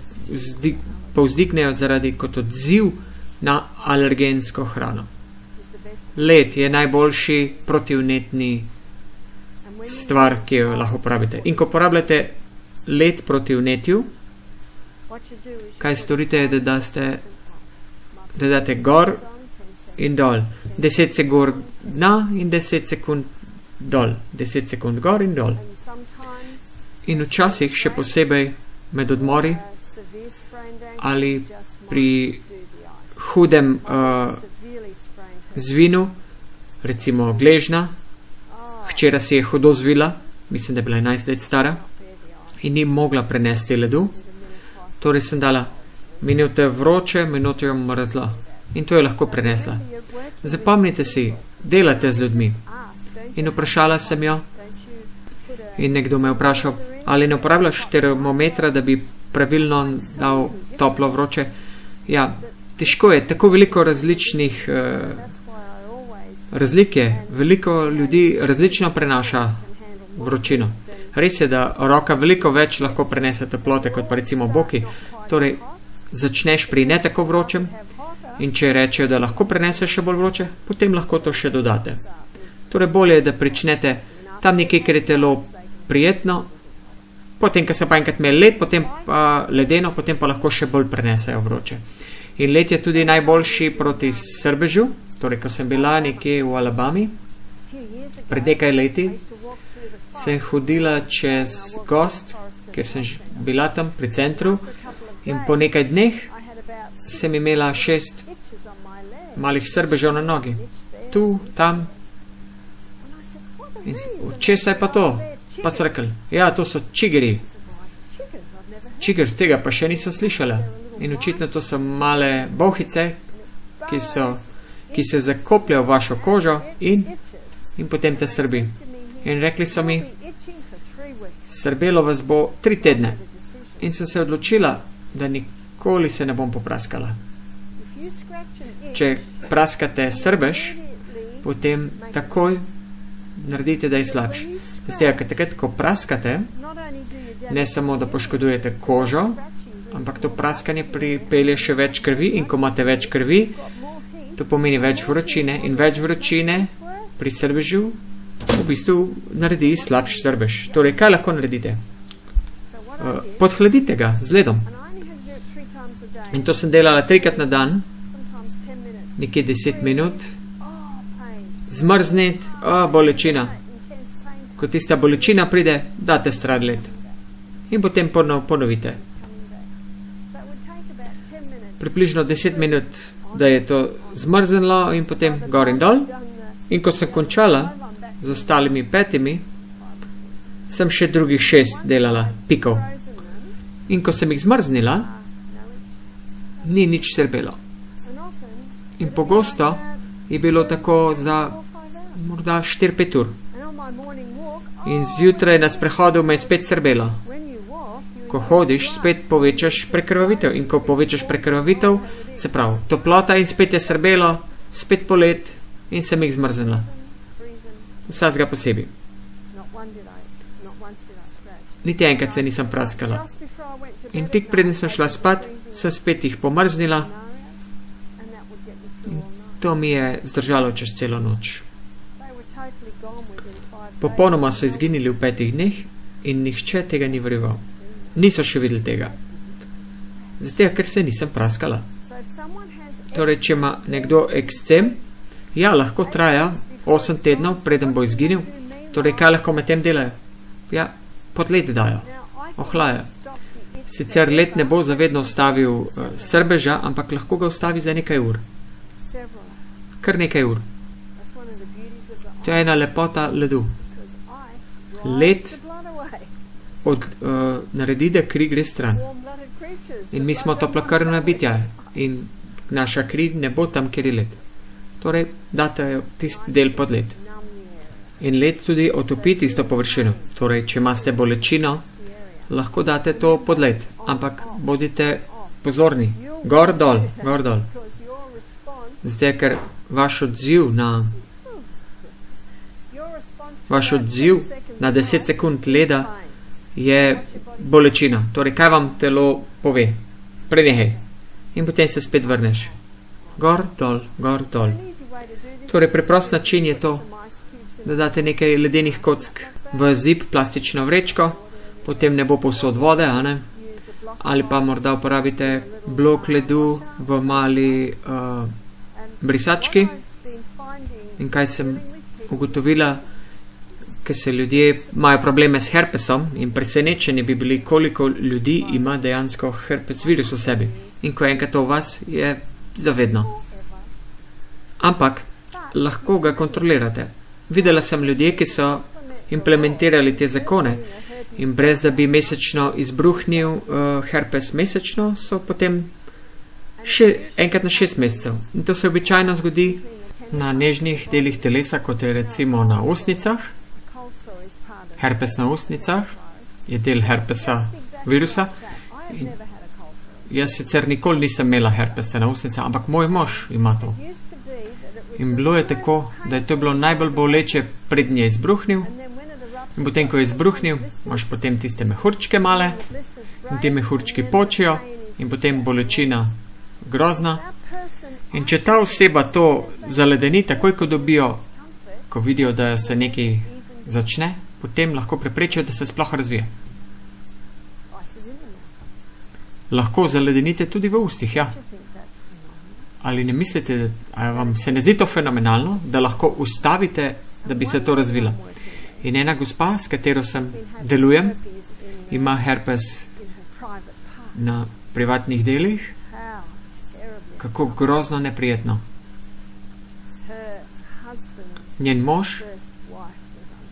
povzdignejo zaradi kot odziv na alergensko hrano. Led je najboljši protivnetni stvar, ki jo lahko uporabite. In ko uporabljate led proti vnetju, kaj storite, je, da date gor in dol. 10 sekund na in 10 sekund dol. 10 sekund gor in dol. In včasih še posebej med odmori ali pri hudem zvinu, recimo gležna, hčera si je hudo zvila, mislim, da je bila 11 let stara in ni mogla prenesti ledu. Torej sem dala minute vroče, minute jo mrzlo in to je lahko prenesla. Zapomnite si, delate z ljudmi. In vprašala sem jo in nekdo me je vprašal, ali ne uporabljaš termometra, da bi pravilno dal toplo vroče. Ja, težko je, tako veliko različnih razlike, veliko ljudi različno prenaša vročino. Res je, da roka veliko več lahko prenese toplote kot pa recimo boki. Torej, začneš pri ne tako vročem in če rečejo, da lahko prenese še bolj vroče, potem lahko to še dodate. Torej, bolje je, da pričnete tam nekaj, ker je telo prijetno, potem, ko se pa enkrat imeli led, potem pa ledeno, potem pa lahko še bolj prenesejo vroče. In led je tudi najboljši proti srbežu. Torej, ko sem bila nekje v Alabami, pred nekaj leti, sem hodila čez gost, ker sem bila tam pri centru in po nekaj dneh sem imela 6 malih srbežev na nogi. Tu, tam. In česa je pa to? Pa so rekli, ja, to so čigeri. Čiger, tega pa še nisem slišala. In očitno to so male bolhice, ki se zakopljajo v vašo kožo in potem te srbi. In rekli so mi, srbelo vas bo 3 tedne. In sem se odločila, da nikoli se ne bom popraskala. Če praskate srbež, potem takoj naredite, da je slabš. Zdaj, ker takrat, ko praskate, ne samo, da poškodujete kožo, ampak to praskanje pripelje še več krvi in ko imate več krvi, to pomeni več vročine in več vročine pri srbežu v bistvu naredi slabš srbež. Torej, kaj lahko naredite? Podhladite ga z ledom. In to sem delala 3-krat na dan, nekje 10 minut. Zmrznit, bolečina. Ko tista bolečina pride, date stran led. In potem ponovite. Približno 10 minut, da je to zmrznilo in potem gor in dol. In ko sem končala z ostalimi 5, sem še drugih 6 delala pikov. In ko sem jih zmrznila, ni nič srbelo. In pogosto je bilo tako za morda 4-5 ur. In zjutraj na sprehodu me je spet srbelo. Ko hodiš, spet povečaš prekrvavitev. In ko povečaš prekrvavitev, se pravi, toplota in spet je srbelo, spet polet in sem jih zmrznila. Vsakega posebej. Niti enkrat se nisem praskala. In tik preden sem šla spat, sem spet jih pomrznila in To mi je zdržalo čez celo noč. Popolnoma so izginili v 5 dneh in nihče tega ni verjeval. Niso še videli tega. Zato, ker se nisem praskala. Torej, če ima nekdo ekscem, ja, lahko traja 8 tednov, preden bo izginil. Torej, kaj lahko med tem delajo? Ja, pod led dajo, ohlajajo. Sicer led ne bo zavedno ustavil srbeža, ampak lahko ga ustavi za nekaj ur. Kar nekaj ur. To je ena lepota ledu. Led naredi, da kri gre stran. In mi smo toplokrvna bitja in naša kri ne bo tam, kjer je led. Torej, date tisti del pod led. In led tudi otopi tisto površino. Torej, če imate bolečino, lahko date to pod led. Ampak bodite pozorni. Gor dol, gor dol. Zdaj, ker vaš odziv na 10 sekund leda je bolečina. Torej, kaj vam telo pove? Prenehaj. In potem se spet vrneš. Gor, dol, gor, dol. Torej, preprost način je to, da date nekaj ledenih kock v zip, plastično vrečko, potem ne bo povsod vode, a ne? Ali pa morda uporabite blok ledu v mali brisački. In kaj sem ugotovila, ker se ljudje imajo probleme s herpesom in presenečeni bi bili, koliko ljudi ima dejansko herpes virus v sebi. In ko enkrat to v vas, je zavedno. Ampak lahko ga kontrolirate. Videla sem ljudje, ki so implementirali te zakone in brez da bi mesečno izbruhnil herpes mesečno, so potem enkrat na 6 mesecev. In to se običajno zgodi na nežnih delih telesa, kot je recimo na ustnicah. Herpes na ustnicah je del herpesa virusa. In jaz sicer nikoli nisem imela herpesa na ustnicah, ampak moj mož ima to. In bilo je tako, da je to bilo najbolj boleče, prednje je izbruhnil. In potem, ko je izbruhnil, imaš potem tiste mehurčke male in te mehurčki počijo in potem bolečina grozna. In če ta oseba to zaledeni, takoj ko dobijo, ko vidijo, da se nekaj začne, potem lahko preprečijo, da se sploh razvije. Lahko zaledenite tudi v ustih, ja. Ali ne mislite, a vam se ne zdi to fenomenalno, da lahko ustavite, da bi se to razvilo? In ena gospa, s katero sem delujem, ima herpes na privatnih delih. Kako grozno neprijetno. Njen mož,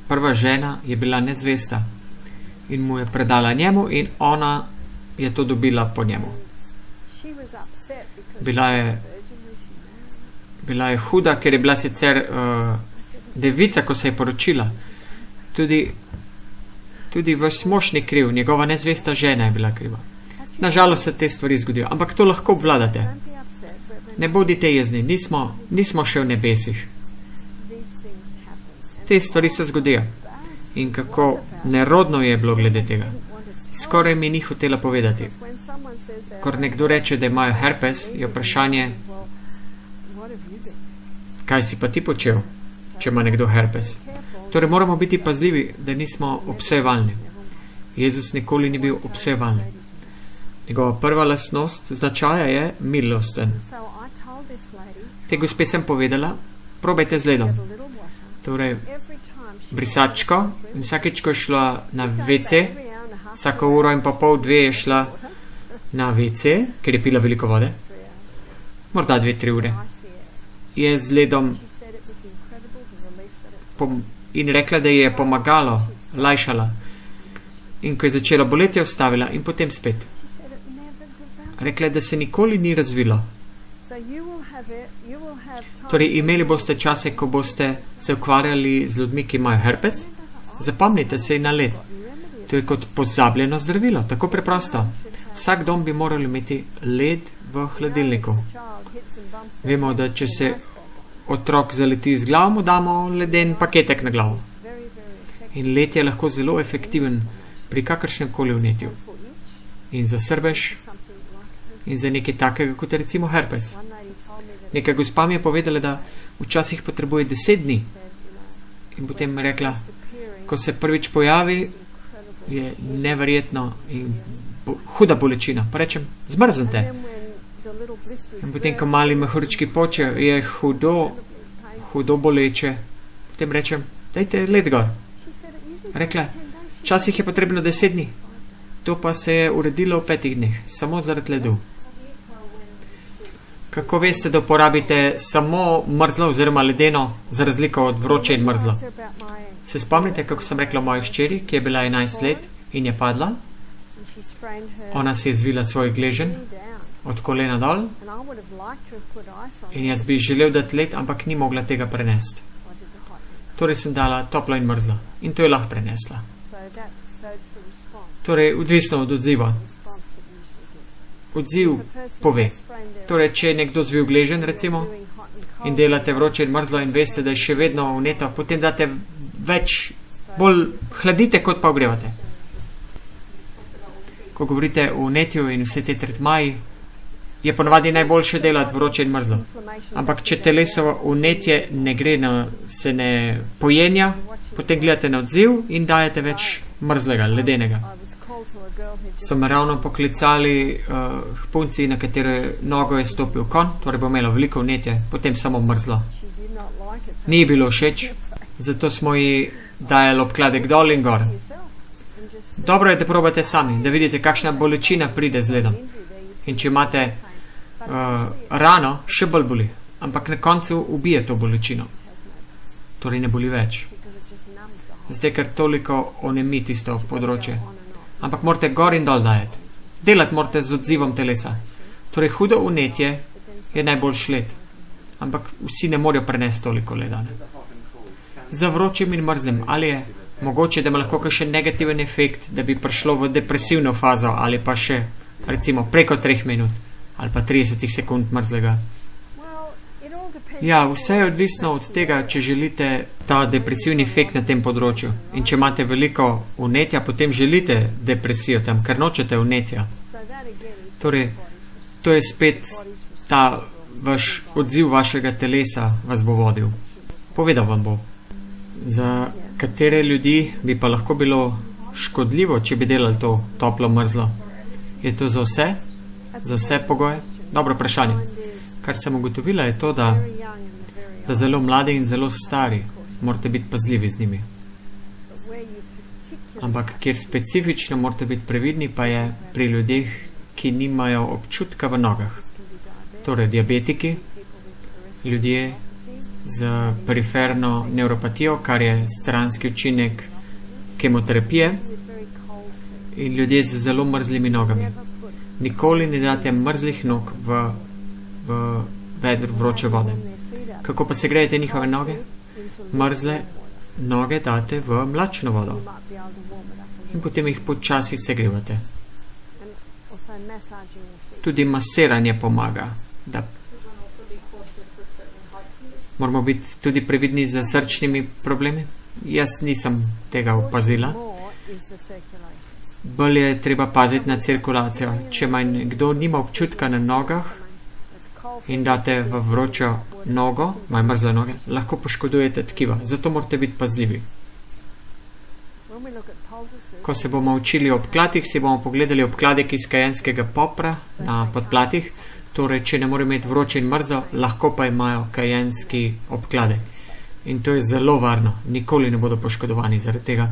prva žena, je bila nezvesta in mu je predala njemu in ona je to dobila po njemu. Bila je huda, ker je bila sicer devica, ko se je poročila. Tudi vaš mož ni kriv, njegova nezvesta žena je bila kriva. Nažalost se te stvari zgodijo, ampak to lahko obvladate. Ne bodite jezni, nismo še v nebesih. Te stvari se zgodijo. In kako nerodno je bilo glede tega. Skoraj mi ni hotela povedati. Ko nekdo reče, da imajo herpes, je vprašanje, kaj si pa ti počel, če ima nekdo herpes. Torej moramo biti pazljivi, da nismo obsejevalni. Jezus nikoli ni bil obsejevalni. Njegova prva lastnost značaja je milosten. Te gospe sem povedala, probajte z ledom. Torej, brisačko in vsakeč, ko je šla na WC, vsako uro in pa pol, 2 je šla na WC, ker je pila veliko vode, morda 2-3 ure, je z ledom in rekla, da ji je pomagalo, lajšala. In ko je začela boleti, je ostavila in potem spet. Rekla je, da se nikoli ni razvilo. Torej, imeli boste čase, ko boste se ukvarjali z ljudmi, ki imajo herpes. Zapomnite se na led. To je kot pozabljeno zdravilo, tako preprosto. Vsak dom bi moral imeti led v hladilniku. Vemo, da če se otrok zaleti z glavo, mu damo leden paketek na glavo. In led je lahko zelo efektiven pri kakršnem koli vnetju. In za srbež, in za nekaj takega, kot je recimo herpes. Neka gospa mi je povedala, da včasih potrebuje 10 dni. In potem je rekla, ko se prvič pojavi, je neverjetno in huda bolečina. Pa rečem, zmrznite. In potem, ko mali mehurčki počejo, je hudo boleče. Potem rečem, dajte led gor. Rekla, včasih je potrebno 10 dni. To pa se je uredilo v 5 dneh, samo zaradi ledu. Kako veste, da uporabite samo mrzlo oziroma ledeno, za razliko od vroče in mrzlo? Se spomnite, kako sem rekla o moji hčeri, ki je bila 11 let in je padla? Ona si je zvila svoj gleženj od kolena dol in jaz bi želel dati led, ampak ni mogla tega prenesti. Torej sem dala toplo in mrzlo in to je lahko prenesla. Torej, odvisno od odziva. Odziv pove. Torej, če je nekdo zvil gleženj, recimo, in delate vroče in mrzlo in veste, da je še vedno vneto, potem date več, bolj hladite, kot pa ogrevate. Ko govorite o vnetju in vse te tretmaji, je ponovadi najboljše delati vroče in mrzlo. Ampak, če teleso vnetje ne gre, se ne pojenja, potem gledate na odziv in dajete več mrzlega, ledenega. So me ravno poklicali punci, na katere nogo je stopil konj, torej bo imelo veliko vnetje, potem samo mrzlo. Ni bilo všeč, zato smo ji dajali obkladek dol in gor. Dobro je, da probate sami, da vidite, kakšna bolečina pride z ledom. In če imate rano, še bolj boli, ampak na koncu ubije to bolečino. Torej ne boli več. Zdaj, ker toliko onemi tisto področje. Ampak morate gor in dol dajati. Delati morate z odzivom telesa. Torej, hudo vnetje je najbolj led. Ampak vsi ne morejo prenesti toliko leda. Za vročim in mrzlim, ali je mogoče, da ima lahko še negativen efekt, da bi prišlo v depresivno fazo, ali pa še, recimo, preko 3 minut, ali pa 30 sekund mrzlega. Ja, vse je odvisno od tega, če želite ta depresivni efekt na tem področju. In če imate veliko vnetja, potem želite depresijo tam, ker nočete vnetja. Torej, to je spet ta vaš odziv vašega telesa vas bo vodil. Povedal vam bo. Za katere ljudi bi pa lahko bilo škodljivo, če bi delali to toplo mrzlo? Je to za vse? Za vse pogoje? Dobro vprašanje. Kar sem ugotovila je to, da zelo mladi in zelo stari morate biti pazljivi z njimi. Ampak kjer specifično morate biti previdni, pa je pri ljudeh, ki nimajo občutka v nogah. Torej diabetiki, ljudje z periferno neuropatijo, kar je stranski učinek kemoterapije, in ljudje z zelo mrzlimi nogami. Nikoli ne date mrzlih nog v vedro vroče vode. Kako pa se grejete njihove noge? Mrzle noge date v mlačno vodo in potem jih počasi segrevate. Tudi masiranje pomaga. Moramo biti tudi previdni z srčnimi problemi. Jaz nisem tega opazila. Bolj je treba paziti na cirkulacijo. Če kdo nima občutka na nogah in date v vročo nogo, maj mrzle noge, lahko poškodujete tkiva. Zato morate biti pazljivi. Ko se bomo učili o obkladih, si bomo pogledali obkladek iz kajenskega popra na podplatih. Torej, če ne more imeti vroče in mrzlo, lahko pa imajo kajenski obkladek. In to je zelo varno. Nikoli ne bodo poškodovani zaradi tega.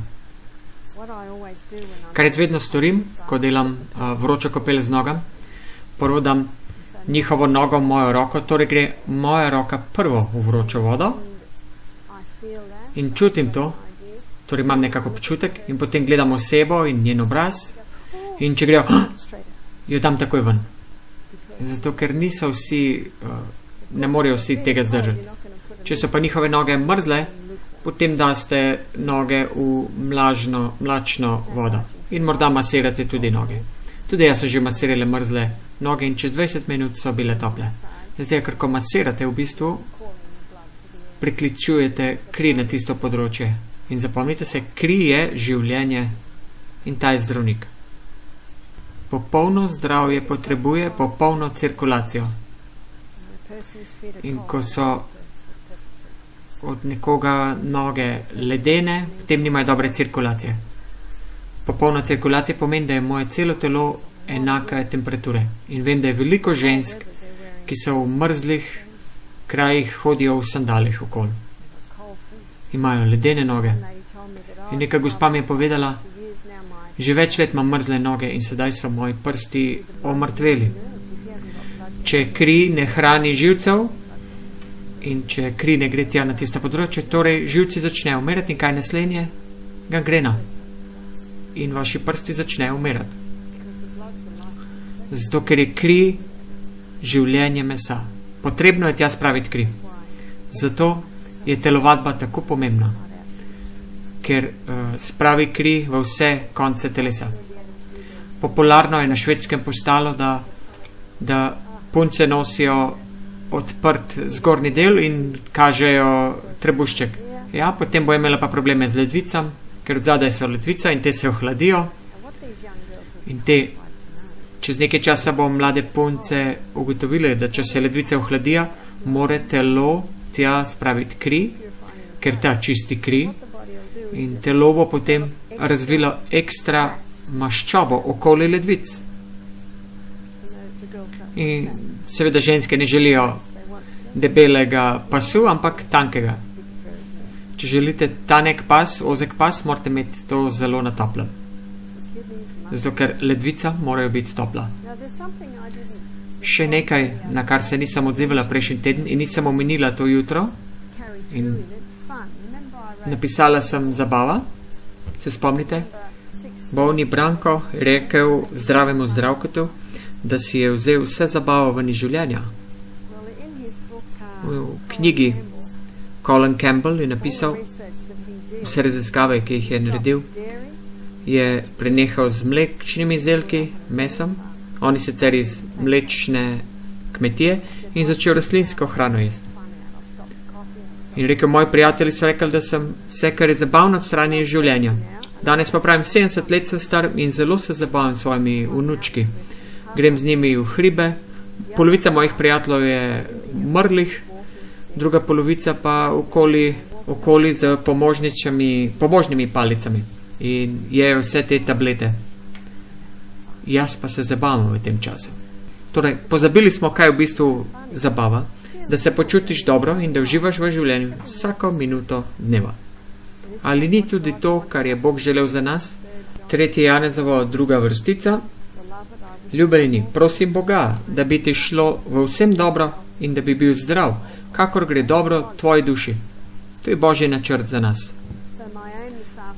Kar jaz vedno storim, ko delam vročo kopel z nogam, prvo dam njihovo nogo v mojo roko, torej gre moja roka prvo v vročo vodo in čutim to, torej imam nekako občutek in potem gledam osebo in njen obraz in če grejo, jo dam takoj ven. Zato, ker niso vsi, ne morejo vsi tega zdržati. Če so pa njihove noge mrzle, potem daste noge v mlačno vodo in morda masirate tudi noge. Tudi jaz so že masirale mrzle noge in čez 20 minut so bile tople. Zdaj, ker ko masirate, v bistvu prikličujete kri na tisto področje. In zapomnite se, kri je življenje in ta je zdravnik. Popolno zdravje potrebuje popolno cirkulacijo. In ko so od nekoga noge ledene, potem nimajo dobre cirkulacije. Popolna cirkulacija pomeni, da je moje celo telo enake temperature. In vem, da je veliko žensk, ki so v mrzlih krajih, hodijo v sandalih okoli. Imajo ledene noge. In neka gospa mi je povedala, že več let imam mrzle noge in sedaj so moji prsti omrtveli. Če kri ne hrani živcev in če kri ne gre tja na tista področja, torej živci začnejo umirati in kaj naslednje? Gangrena. In vaši prsti začnejo umirati. Zato, ker je kri življenje mesa. Potrebno je tja spraviti kri. Zato je telovadba tako pomembna, ker spravi kri v vse konce telesa. Popularno je na Švedskem postalo, da punce nosijo odprt zgornji del in kažejo trebušček. Ja, potem bo imela pa probleme z ledvicami, ker od zadaj so ledvica in te se ohladijo. In te, čez nekaj časa bo mlade punce ugotovile, da če se ledvice ohladijo, mora telo tja spraviti kri, ker ta čisti kri. In telo bo potem razvilo ekstra maščobo okoli ledvic. In seveda ženske ne želijo debelega pasu, ampak tankega. Če želite tanek pas, ozek pas, morate imeti to zelo na toplem. Zato, ker ledvica morajo biti topla. Še nekaj, na kar se nisem odzivala prejšnji teden in nisem omenila to jutro. In napisala sem zabava. Se spomnite? Bolni Branko rekel zdravemu zdravkotu, da si je vzel vse zabavo ven iz življenja. V knjigi Colin Campbell je napisal vse raziskave, ki jih je naredil. Je prenehal z mlečnimi izdelki, mesom, oni sicer iz mlečne kmetije, in začel rastlinsko hrano jesti. In rekel, moji prijatelji so rekli, da sem vse, kar je zabavno, odstranil iz življenja. Danes pa pravim, 70 let sem star in zelo se zabavam s svojimi vnučki. Grem z njimi v hribe, polovica mojih prijateljev je mrlih, druga polovica pa okoli z pomožnimi palicami in jejo vse te tablete. Jaz pa se zabavam v tem času. Torej, pozabili smo, kaj je v bistvu zabava, da se počutiš dobro in da uživaš v življenju vsako minuto dneva. Ali ni tudi to, kar je Bog želel za nas? 3. Janezova 2. vrstica. Ljubljeni, prosim Boga, da bi ti šlo v vsem dobro in da bi bil zdrav, kakor gre dobro tvoji duši. To je Božji načrt za nas.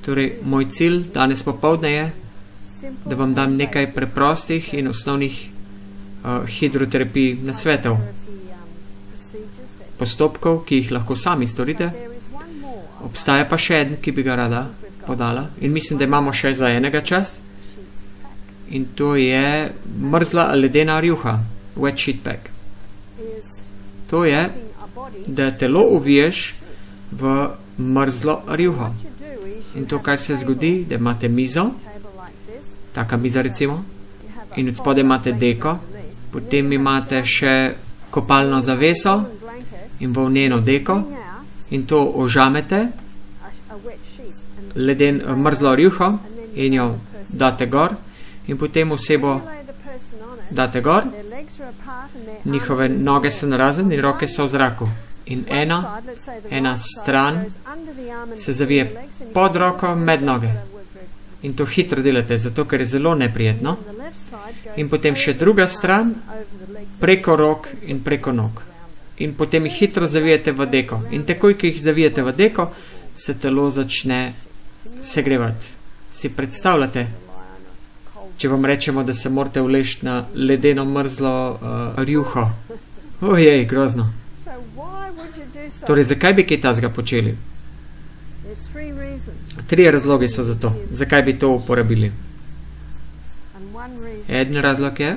Torej, moj cilj danes popoldne je, da vam dam nekaj preprostih in osnovnih hidroterapij nasvetov, postopkov, ki jih lahko sami storite. Obstaja pa še en, ki bi ga rada podala in mislim, da imamo še za enega čas. In to je mrzla ledena rjuha, wet sheet pack. To je, da telo uviješ v mrzlo rjuho. In to, kar se zgodi, da imate mizo, taka miza recimo, in od spodaj imate deko, potem imate še kopalno zaveso in volneno deko in to ožamete, mrzlo rjuho in jo date gor in potem osebo date gor, njihove noge so narazen in roke so v zraku. In ena stran se zavije pod roko med noge. In to hitro delate, zato ker je zelo neprijetno. In potem še druga stran preko rok in preko nog. In potem jih hitro zavijete v deko. In takoj, ki jih zavijete v deko, se telo začne segrevati. Si predstavljate, če vam rečemo, da se morate vleči na ledeno mrzlo rjuho. Ojej, grozno. Torej, zakaj bi kaj tazga počeli? 3 razlogi so za to. Zakaj bi to uporabili? Eden razlog je,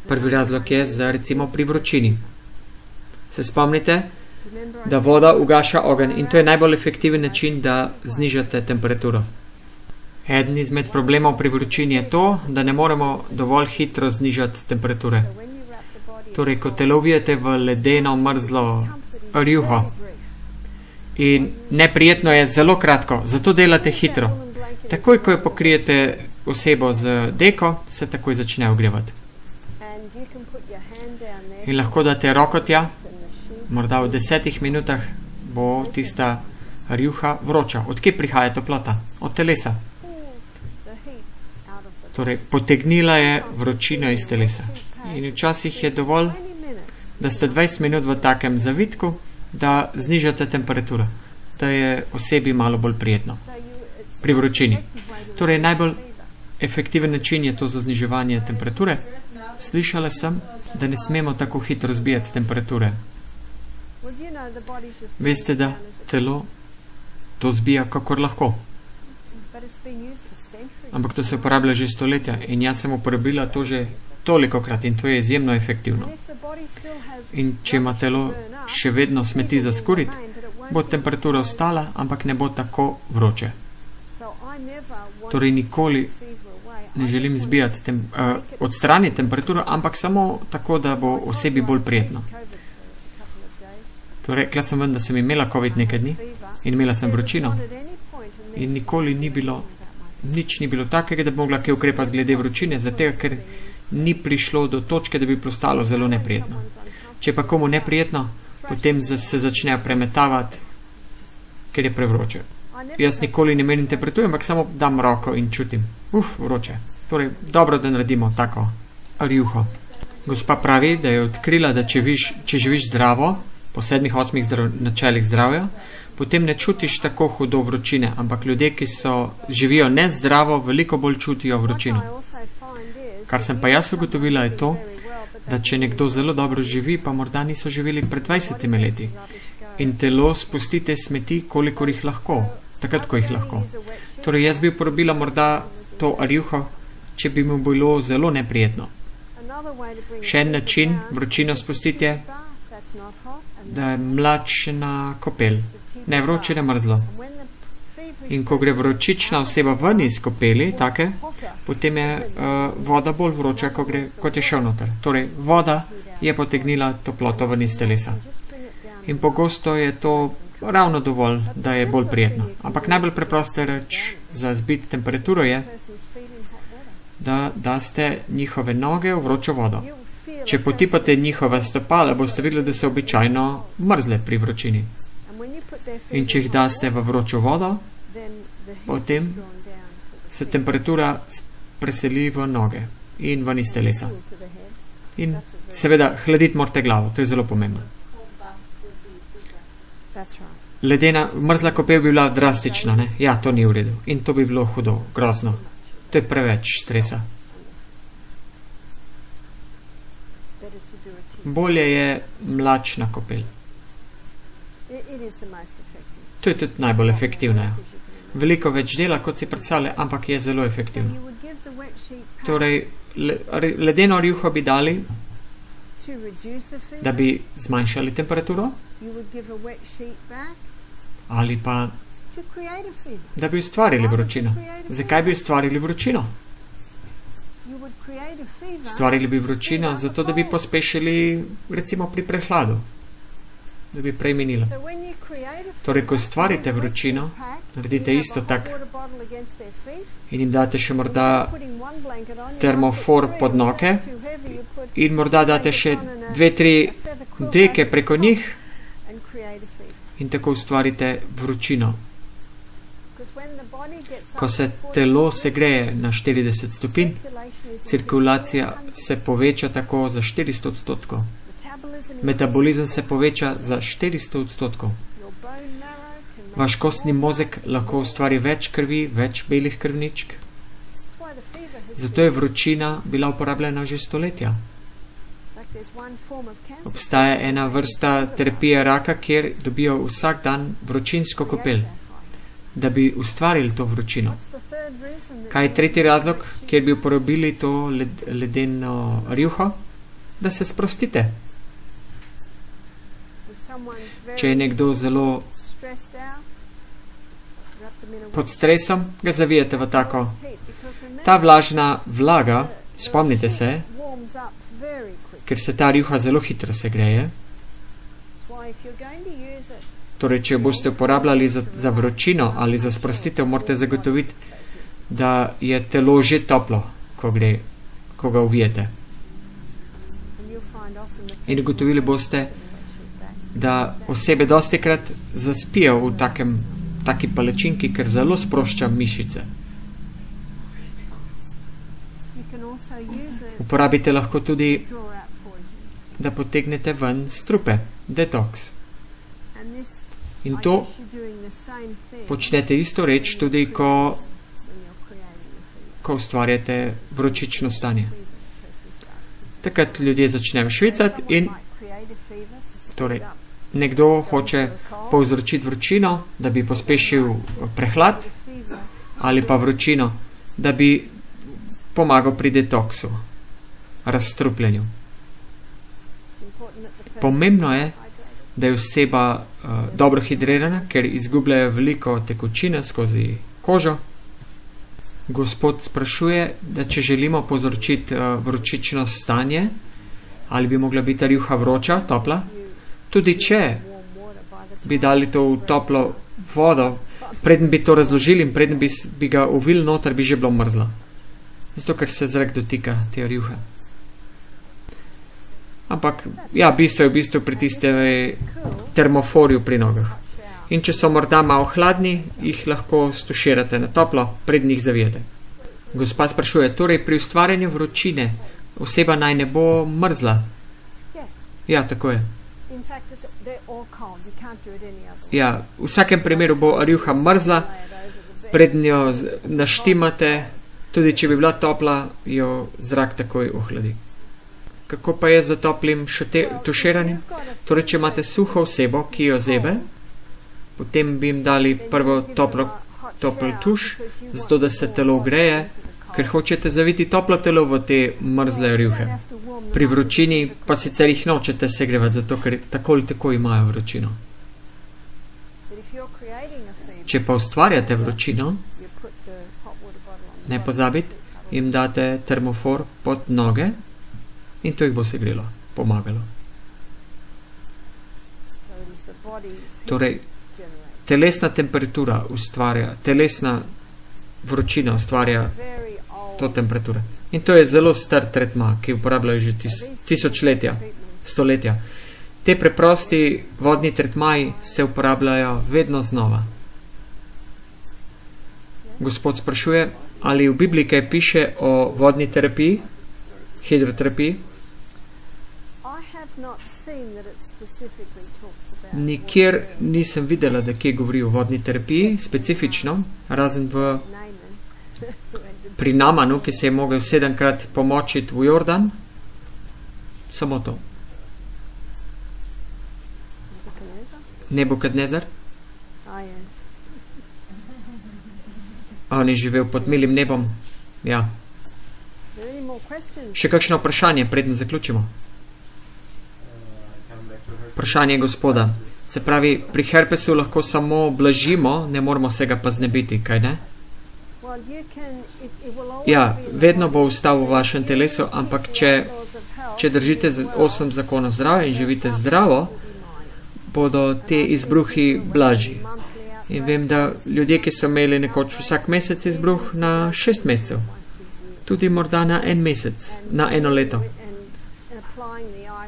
prvi razlog je za recimo pri vročini. Se spomnite, da voda ugaša ogenj in to je najbolj efektiven način, da znižate temperaturo. Eden izmed problemov pri vročini je to, da ne moremo dovolj hitro znižati temperature. Torej, ko telo uvijete v ledeno, mrzlo rjuho in neprijetno je zelo kratko, zato delate hitro. Takoj, ko jo pokrijete osebo z deko, se takoj začne ogrevati. In lahko date roko tja, morda v 10 minutah bo tista rjuha vroča. Od kje prihaja toplota? Od telesa. Torej, potegnila je vročino iz telesa. In včasih je dovolj, da ste 20 minut v takem zavitku, da znižate temperaturo, da je osebi malo bolj prijetno pri vročini. Torej, najbolj efektiven način je to za zniževanje temperature. Slišala sem, da ne smemo tako hitro zbijati temperature. Veste, da telo to zbija kakor lahko. Ampak to se uporablja že stoletja in jaz sem uporabila to že tolikokrat in to je izjemno efektivno. In če ima telo še vedno smeti za skuriti, bo temperatura ostala, ampak ne bo tako vroče. Torej nikoli ne želim zbijati odstraniti temperaturo, ampak samo tako, da bo osebi bolj prijetno. Torej, rekla sem ven, da sem imela COVID nekaj dni in imela sem vročino in nikoli ni bilo, nič ni bilo takega, da bi mogla kaj ukrepati glede vročine, zato ker ni prišlo do točke, da bi postalo zelo neprijetno. Če pa komu neprijetno, potem se začne premetavati, ker je prevroče. Jaz nikoli ne merim temperature, ampak samo dam roko in čutim. Vroče. Torej, dobro, da naredimo tako rjuho. Gospa pravi, da je odkrila, da če živiš zdravo, po 7-8 načelih zdravja, potem ne čutiš tako hudo vročine, ampak ljudje, ki živijo nezdravo, veliko bolj čutijo vročino. Kar sem pa jaz ugotovila je to, da če nekdo zelo dobro živi, pa morda niso živeli pred 20 leti in telo spustite smeti, kolikor jih lahko, takrat, ko jih lahko. Torej, jaz bi uporabila morda to rjuho, če bi mu bilo zelo neprijetno. Še en način vročino spustiti je, da je mlačna kopel, ne vroče, ne mrzlo. In ko gre vročična oseba ven iz kopeli, take, potem je voda bolj vroča, kot je šel noter. Torej, voda je potegnila toploto ven iz telesa. In pogosto je to ravno dovolj, da je bolj prijetno. Ampak najbolj preprosta reč za zbiti temperaturo je, da daste njihove noge v vročo vodo. Če potipate njihove stopala, boste videli, da se običajno mrzle pri vročini. In če jih daste v vročo vodo, potem se temperatura preseli v noge in ven iz telesa. In seveda, hladiti morate glavo, to je zelo pomembno. Ledena, mrzla kopel bi bila drastična, ne? Ja, to ni v redu. In to bi bilo hudo, grozno. To je preveč stresa. Bolje je mlačna kopel. To je tudi najbolj efektivno. Veliko več dela, kot si predstavlja, ampak je zelo efektivno. Torej, ledeno rjuho bi dali, da bi zmanjšali temperaturo, ali pa, da bi ustvarili vročino. Zakaj bi ustvarili vročino? Ustvarili bi vročino, zato da bi pospešili, recimo pri prehladu, da bi prej minilo. Torej, ko ustvarite vročino, naredite isto tak in jim date še morda termofor pod noge in morda date še 2-3 deke preko njih in tako ustvarite vročino. Ko se telo segreje na 40 stopinj, cirkulacija se poveča tako za 400%. Metabolizem se poveča za 400%. Vaš kostni mozek lahko ustvari več krvi, več belih krvničk. Zato je vročina bila uporabljena že stoletja. Obstaja ena vrsta terapije raka, kjer dobijo vsak dan vročinsko kopel, da bi ustvarili to vročino. Kaj je tretji razlog, kjer bi uporabili to ledeno rjuho? Da se sprostite. Če je nekdo zelo pod stresom, ga zavijete v tako. Ta vlažna vlaga, spomnite se, ker se ta rjuha zelo hitro segreje. Torej, če boste uporabljali za vročino ali za sprostitev, morate zagotoviti, da je telo že toplo, ko ga uvijete. In ugotovili boste, da osebe dostikrat zaspijo v taki palačinki, ker zelo sprošča mišice. Uporabite lahko tudi, da potegnete ven strupe, detoks. In to počnete isto reč tudi, ko ustvarjate vročično stanje. Takrat ljudje začnejo švicati in torej, nekdo hoče povzročiti vročino, da bi pospešil prehlad, ali pa vročino, da bi pomagal pri detoksu, razstrupljenju. Pomembno je, da je oseba dobro hidrirana, ker izgubljajo veliko tekočine skozi kožo. Gospod sprašuje, da če želimo povzročiti vročično stanje, ali bi mogla biti rjuha vroča, topla, tudi če bi dali to v toplo vodo, preden bi to razložili in preden bi ga uvili noter, bi že bilo mrzlo. Zato, ker se zrak dotika te rjuhe. Ampak, ja, bistvo je v bistvu pri tistem termoforju pri nogah. In če so morda malo hladni, jih lahko stuširate na toplo, preden jih zavijete. Gospa sprašuje, torej pri ustvarjanju vročine oseba naj ne bo mrzla? Ja, tako je. Ja, v vsakem primeru bo rjuha mrzla, preden jo naštimate, tudi če bi bila topla, jo zrak takoj ohladi. Kako pa je za toplim tuširanjem? Torej, če imate suho osebo, ki jo zebe, potem bi jim dali prvo topel tuš, zato da se telo greje, ker hočete zaviti toplo telo v te mrzle rjuhe. Pri vročini pa sicer jih nočete segrevati, zato ker tako ali tako imajo vročino. Če pa ustvarjate vročino, ne pozabite, jim date termofor pod noge in to jih bo segrelo, pomagalo. Torej, telesna temperatura ustvarja, telesna vročina ustvarja to temperaturo. In to je zelo star tretma, ki uporabljajo že tisočletja, stoletja. Te preprosti vodni tretmaji se uporabljajo vedno znova. Gospod sprašuje, ali v Bibliji kaj piše o vodni terapiji, hidroterapiji? Nikjer nisem videla, da kje govori o vodni terapiji, specifično, razen pri Namanu, ki se je mogel 7-krat pomočiti v Jordan. Samo to. Nebukadnezar? On je živel pod milim nebom. Ja. Še kakšno vprašanje, preden zaključimo? Vprašanje gospoda. Se pravi, pri herpesu lahko samo blažimo, ne moramo se ga pa znebiti, kaj ne? Ja, vedno bo ostal v vašem telesu, ampak če držite 8 zakonov zdravja in živite zdravo, bodo te izbruhi blažji. In vem, da ljudje, ki so imeli nekoč vsak mesec izbruh na 6 mesecev, tudi morda na 1 mesec, na 1 leto.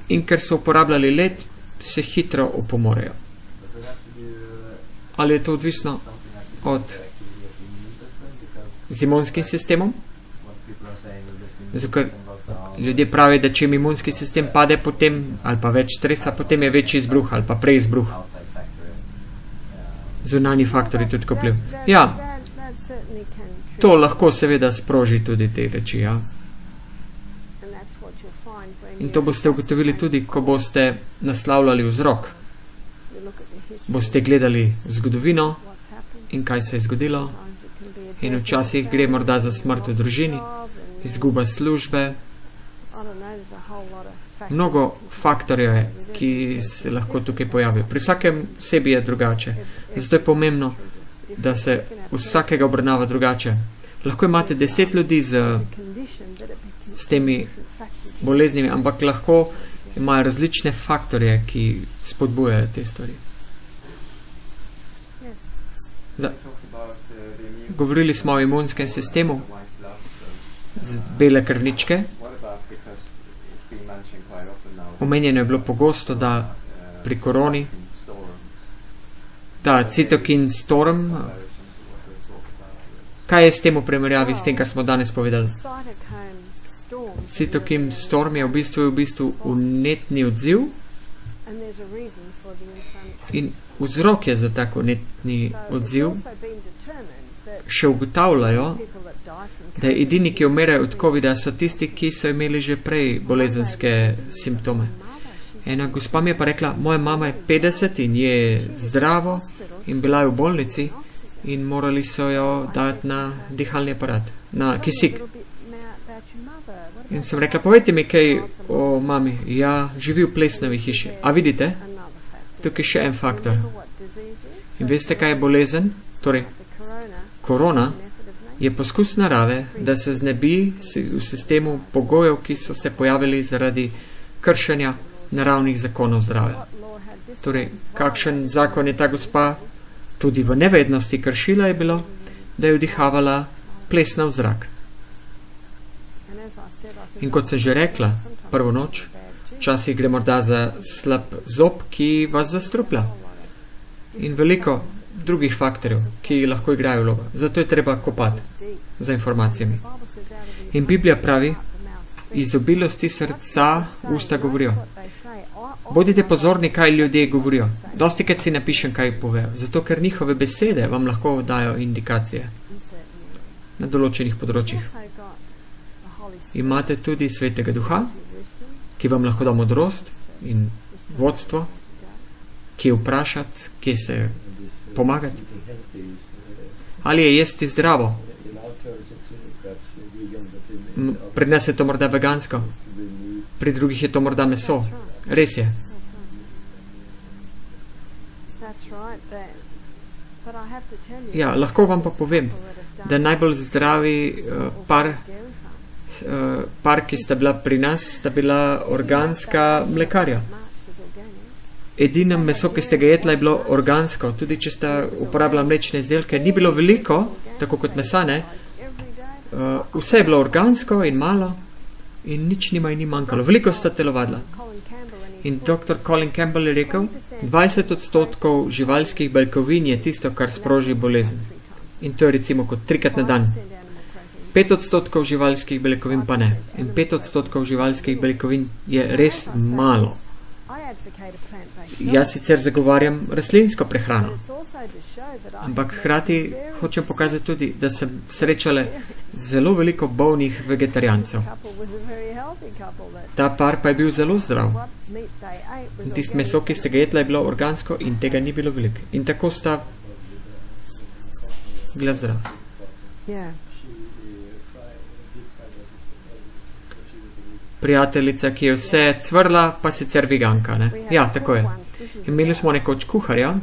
In ker so uporabljali led, se hitro opomorejo. Ali je to odvisno od z imunskim sistemom? Zato, ker ljudje pravijo, da če imunski sistem pade potem, ali pa več stresa, potem je večji izbruh ali pa preizbruh. Zunanji faktori tudi tako vpliv. Ja, to lahko seveda sproži tudi te reči, ja. In to boste ugotovili tudi, ko boste naslavljali vzrok. Boste gledali zgodovino in kaj se je zgodilo. In včasih gre morda za smrt v družini, izguba službe. Mnogo faktorjev je, ki se lahko tukaj pojavijo. Pri vsakem sebi je drugače. Zato je pomembno, da se vsakega obravnava drugače. Lahko imate 10 ljudi s temi boleznimi, ampak lahko imajo različne faktorje, ki spodbujajo te stvari. Govorili smo o imunskem sistemu, bele krvničke. Omenjeno je bilo pogosto, da pri koroni, da cytokine storm, kaj je s tem v primerjavi s tem, kar smo danes povedali? Cytokine storm je v bistvu vnetni odziv in vzrok je za tako vnetni odziv. Še ugotavljajo, da je edini, ki umirajo od COVID-a, so tisti, ki so imeli že prej bolezenske simptome. Ena gospa mi je pa rekla, moja mama je 50 in je zdravo in bila je v bolnici in morali so jo dati na dihalni aparat, na kisik. In sem rekla, povejte mi kaj o mami. Ja, živi v plesnavi hiši. A vidite, tukaj še en faktor. In veste, kaj je bolezen? Torej, korona je poskus narave, da se znebi v sistemu pogojev, ki so se pojavili zaradi kršenja naravnih zakonov zdravja. Torej, kakšen zakon je ta gospa tudi v nevednosti kršila, je bilo, da je vdihavala plesnav zrak. In kot sem že rekla, prvo noč, včasih gre morda za slab zob, ki vas zastruplja. In veliko drugih faktorjev, ki lahko igrajo vlogo. Zato je treba kopati za informacijami. In Biblija pravi, iz obilosti srca usta govorijo. Bodite pozorni, kaj ljudje govorijo. Dosti krat si napišem, kaj povejo. Zato, ker njihove besede vam lahko dajo indikacije na določenih področjih. Imate tudi Svetega Duha, ki vam lahko da modrost in vodstvo, ki vprašati, ki se pomagati. Ali je jesti zdravo? Pri nas je to morda vegansko, pri drugih je to morda meso. Res je. Ja, lahko vam pa povem, da najbolj zdravi par, ki sta bila pri nas, sta bila organska mlekarja. Edino meso, ki ste ga jedla, je bilo organsko. Tudi če sta uporabljala mlečne izdelke, ni bilo veliko, tako kot mesa, ne. Vse je bilo organsko in malo in nič nima in ni manjkalo. Veliko sta telovadila. In dr. Colin Campbell je rekel, 20% živalskih beljakovin je tisto, kar sproži bolezen. In to je recimo kot 3krat na dan. 5% živalskih beljakovin pa ne. In 5% živalskih beljakovin je res malo. Jaz sicer zagovarjam rastlinsko prehrano, ampak hkrati hočem pokazati tudi, da sem srečala zelo veliko bolnih vegetarijancev. Ta par pa je bil zelo zdrav. Tisto meso, ki ste ga jedla, je bilo organsko in tega ni bilo veliko. In tako sta bila zdrav. Prijateljica, ki je vse cvrla, pa sicer veganka, ne? Ja, tako je. Imeli smo nekoč kuharja,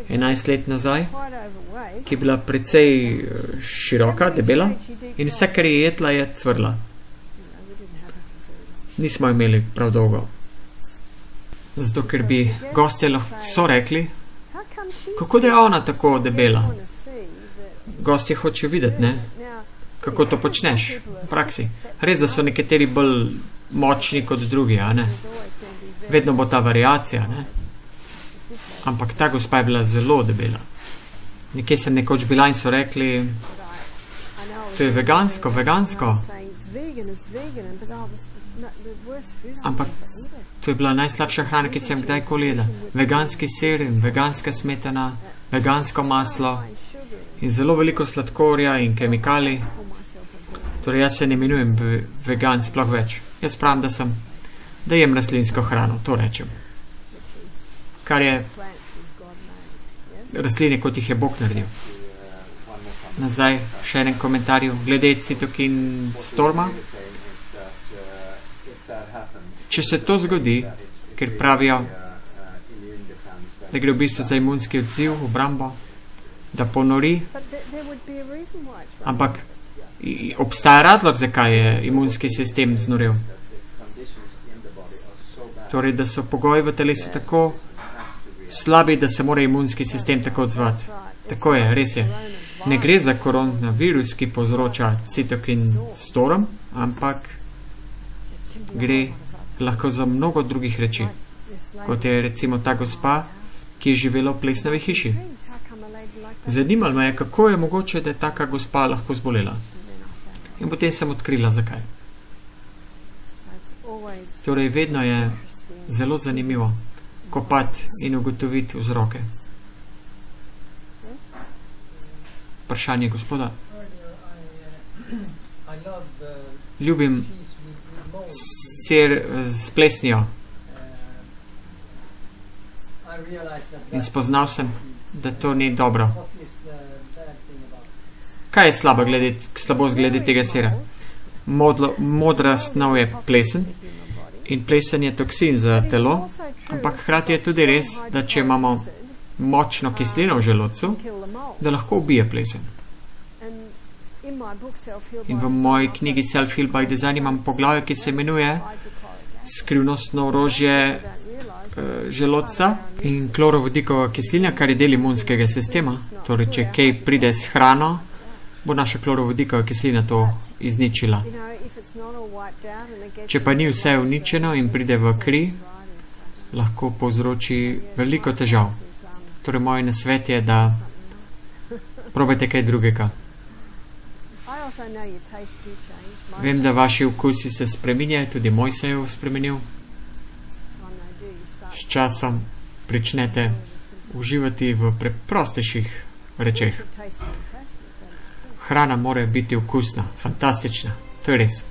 11 let nazaj, ki je bila precej široka, debela in vse, kar je jedla, je cvrla. Nismo imeli prav dolgo. Zato, ker bi gostje so rekli, kako da je ona tako debela. Gostje hočejo videti, ne? Kako to počneš v praksi. Res, da so nekateri bolj močni kot drugi, a ne? Vedno bo ta variacija, ne? Ampak ta gospa je bila zelo debela. Nekje sem nekoč bila in so rekli, to je vegansko. Ampak to je bila najslabša hrana, ki sem kdajkoli jedla. Veganski sir in veganska smetana, vegansko maslo in zelo veliko sladkorja in kemikali. Torej, jaz se ne imenujem vegan sploh več. Jaz pravim, da jem rastlinsko hrano, to rečem. Kar je rastline, kot jih je Bog naredil. Nazaj še en komentarju glede cytokine storma. Če se to zgodi, ker pravijo, da gre v bistvu za imunski odziv, obrambo, da ponori, ampak obstaja razlog, zakaj je imunski sistem znorel. Torej, da so pogoji v telesu tako slabi, da se mora imunski sistem tako odzvati. Tako je, res je. Ne gre za koronavirus, ki povzroča citokin storm, ampak gre lahko za mnogo drugih reči, kot je recimo ta gospa, ki je živela v plesnavi hiši. Zanimalo me je, kako je mogoče, da je taka gospa lahko zbolela. In potem sem odkrila, zakaj. Torej, vedno je zelo zanimivo kopati in ugotoviti vzroke. Vprašanje gospoda. Ljubim sir s plesnijo. In spoznal sem, da to ni dobro. Kaj je slabost glede tega sira? Modra snov je plesen in plesen je toksin za telo, ampak hkrati je tudi res, da če imamo močno kislino v želodcu, da lahko ubije plesen. In v moji knjigi Self-Heal by Design imam poglavje, ki se imenuje Skrivnostno orožje želodca in klorovodikova kislina, kar je del imunskega sistema. Torej, če kaj pride s hrano, bo naša klorovodikova kislina to izničila. Če pa ni vse uničeno in pride v kri, lahko povzroči veliko težav. Torej, moj nasvet je, da probajte kaj drugega. Vem, da vaši okusi se spreminjajo, tudi moj se je spremenil. S časom pričnete uživati v preprostejših rečeh. Hrana mora biti okusna, fantastična, to je res.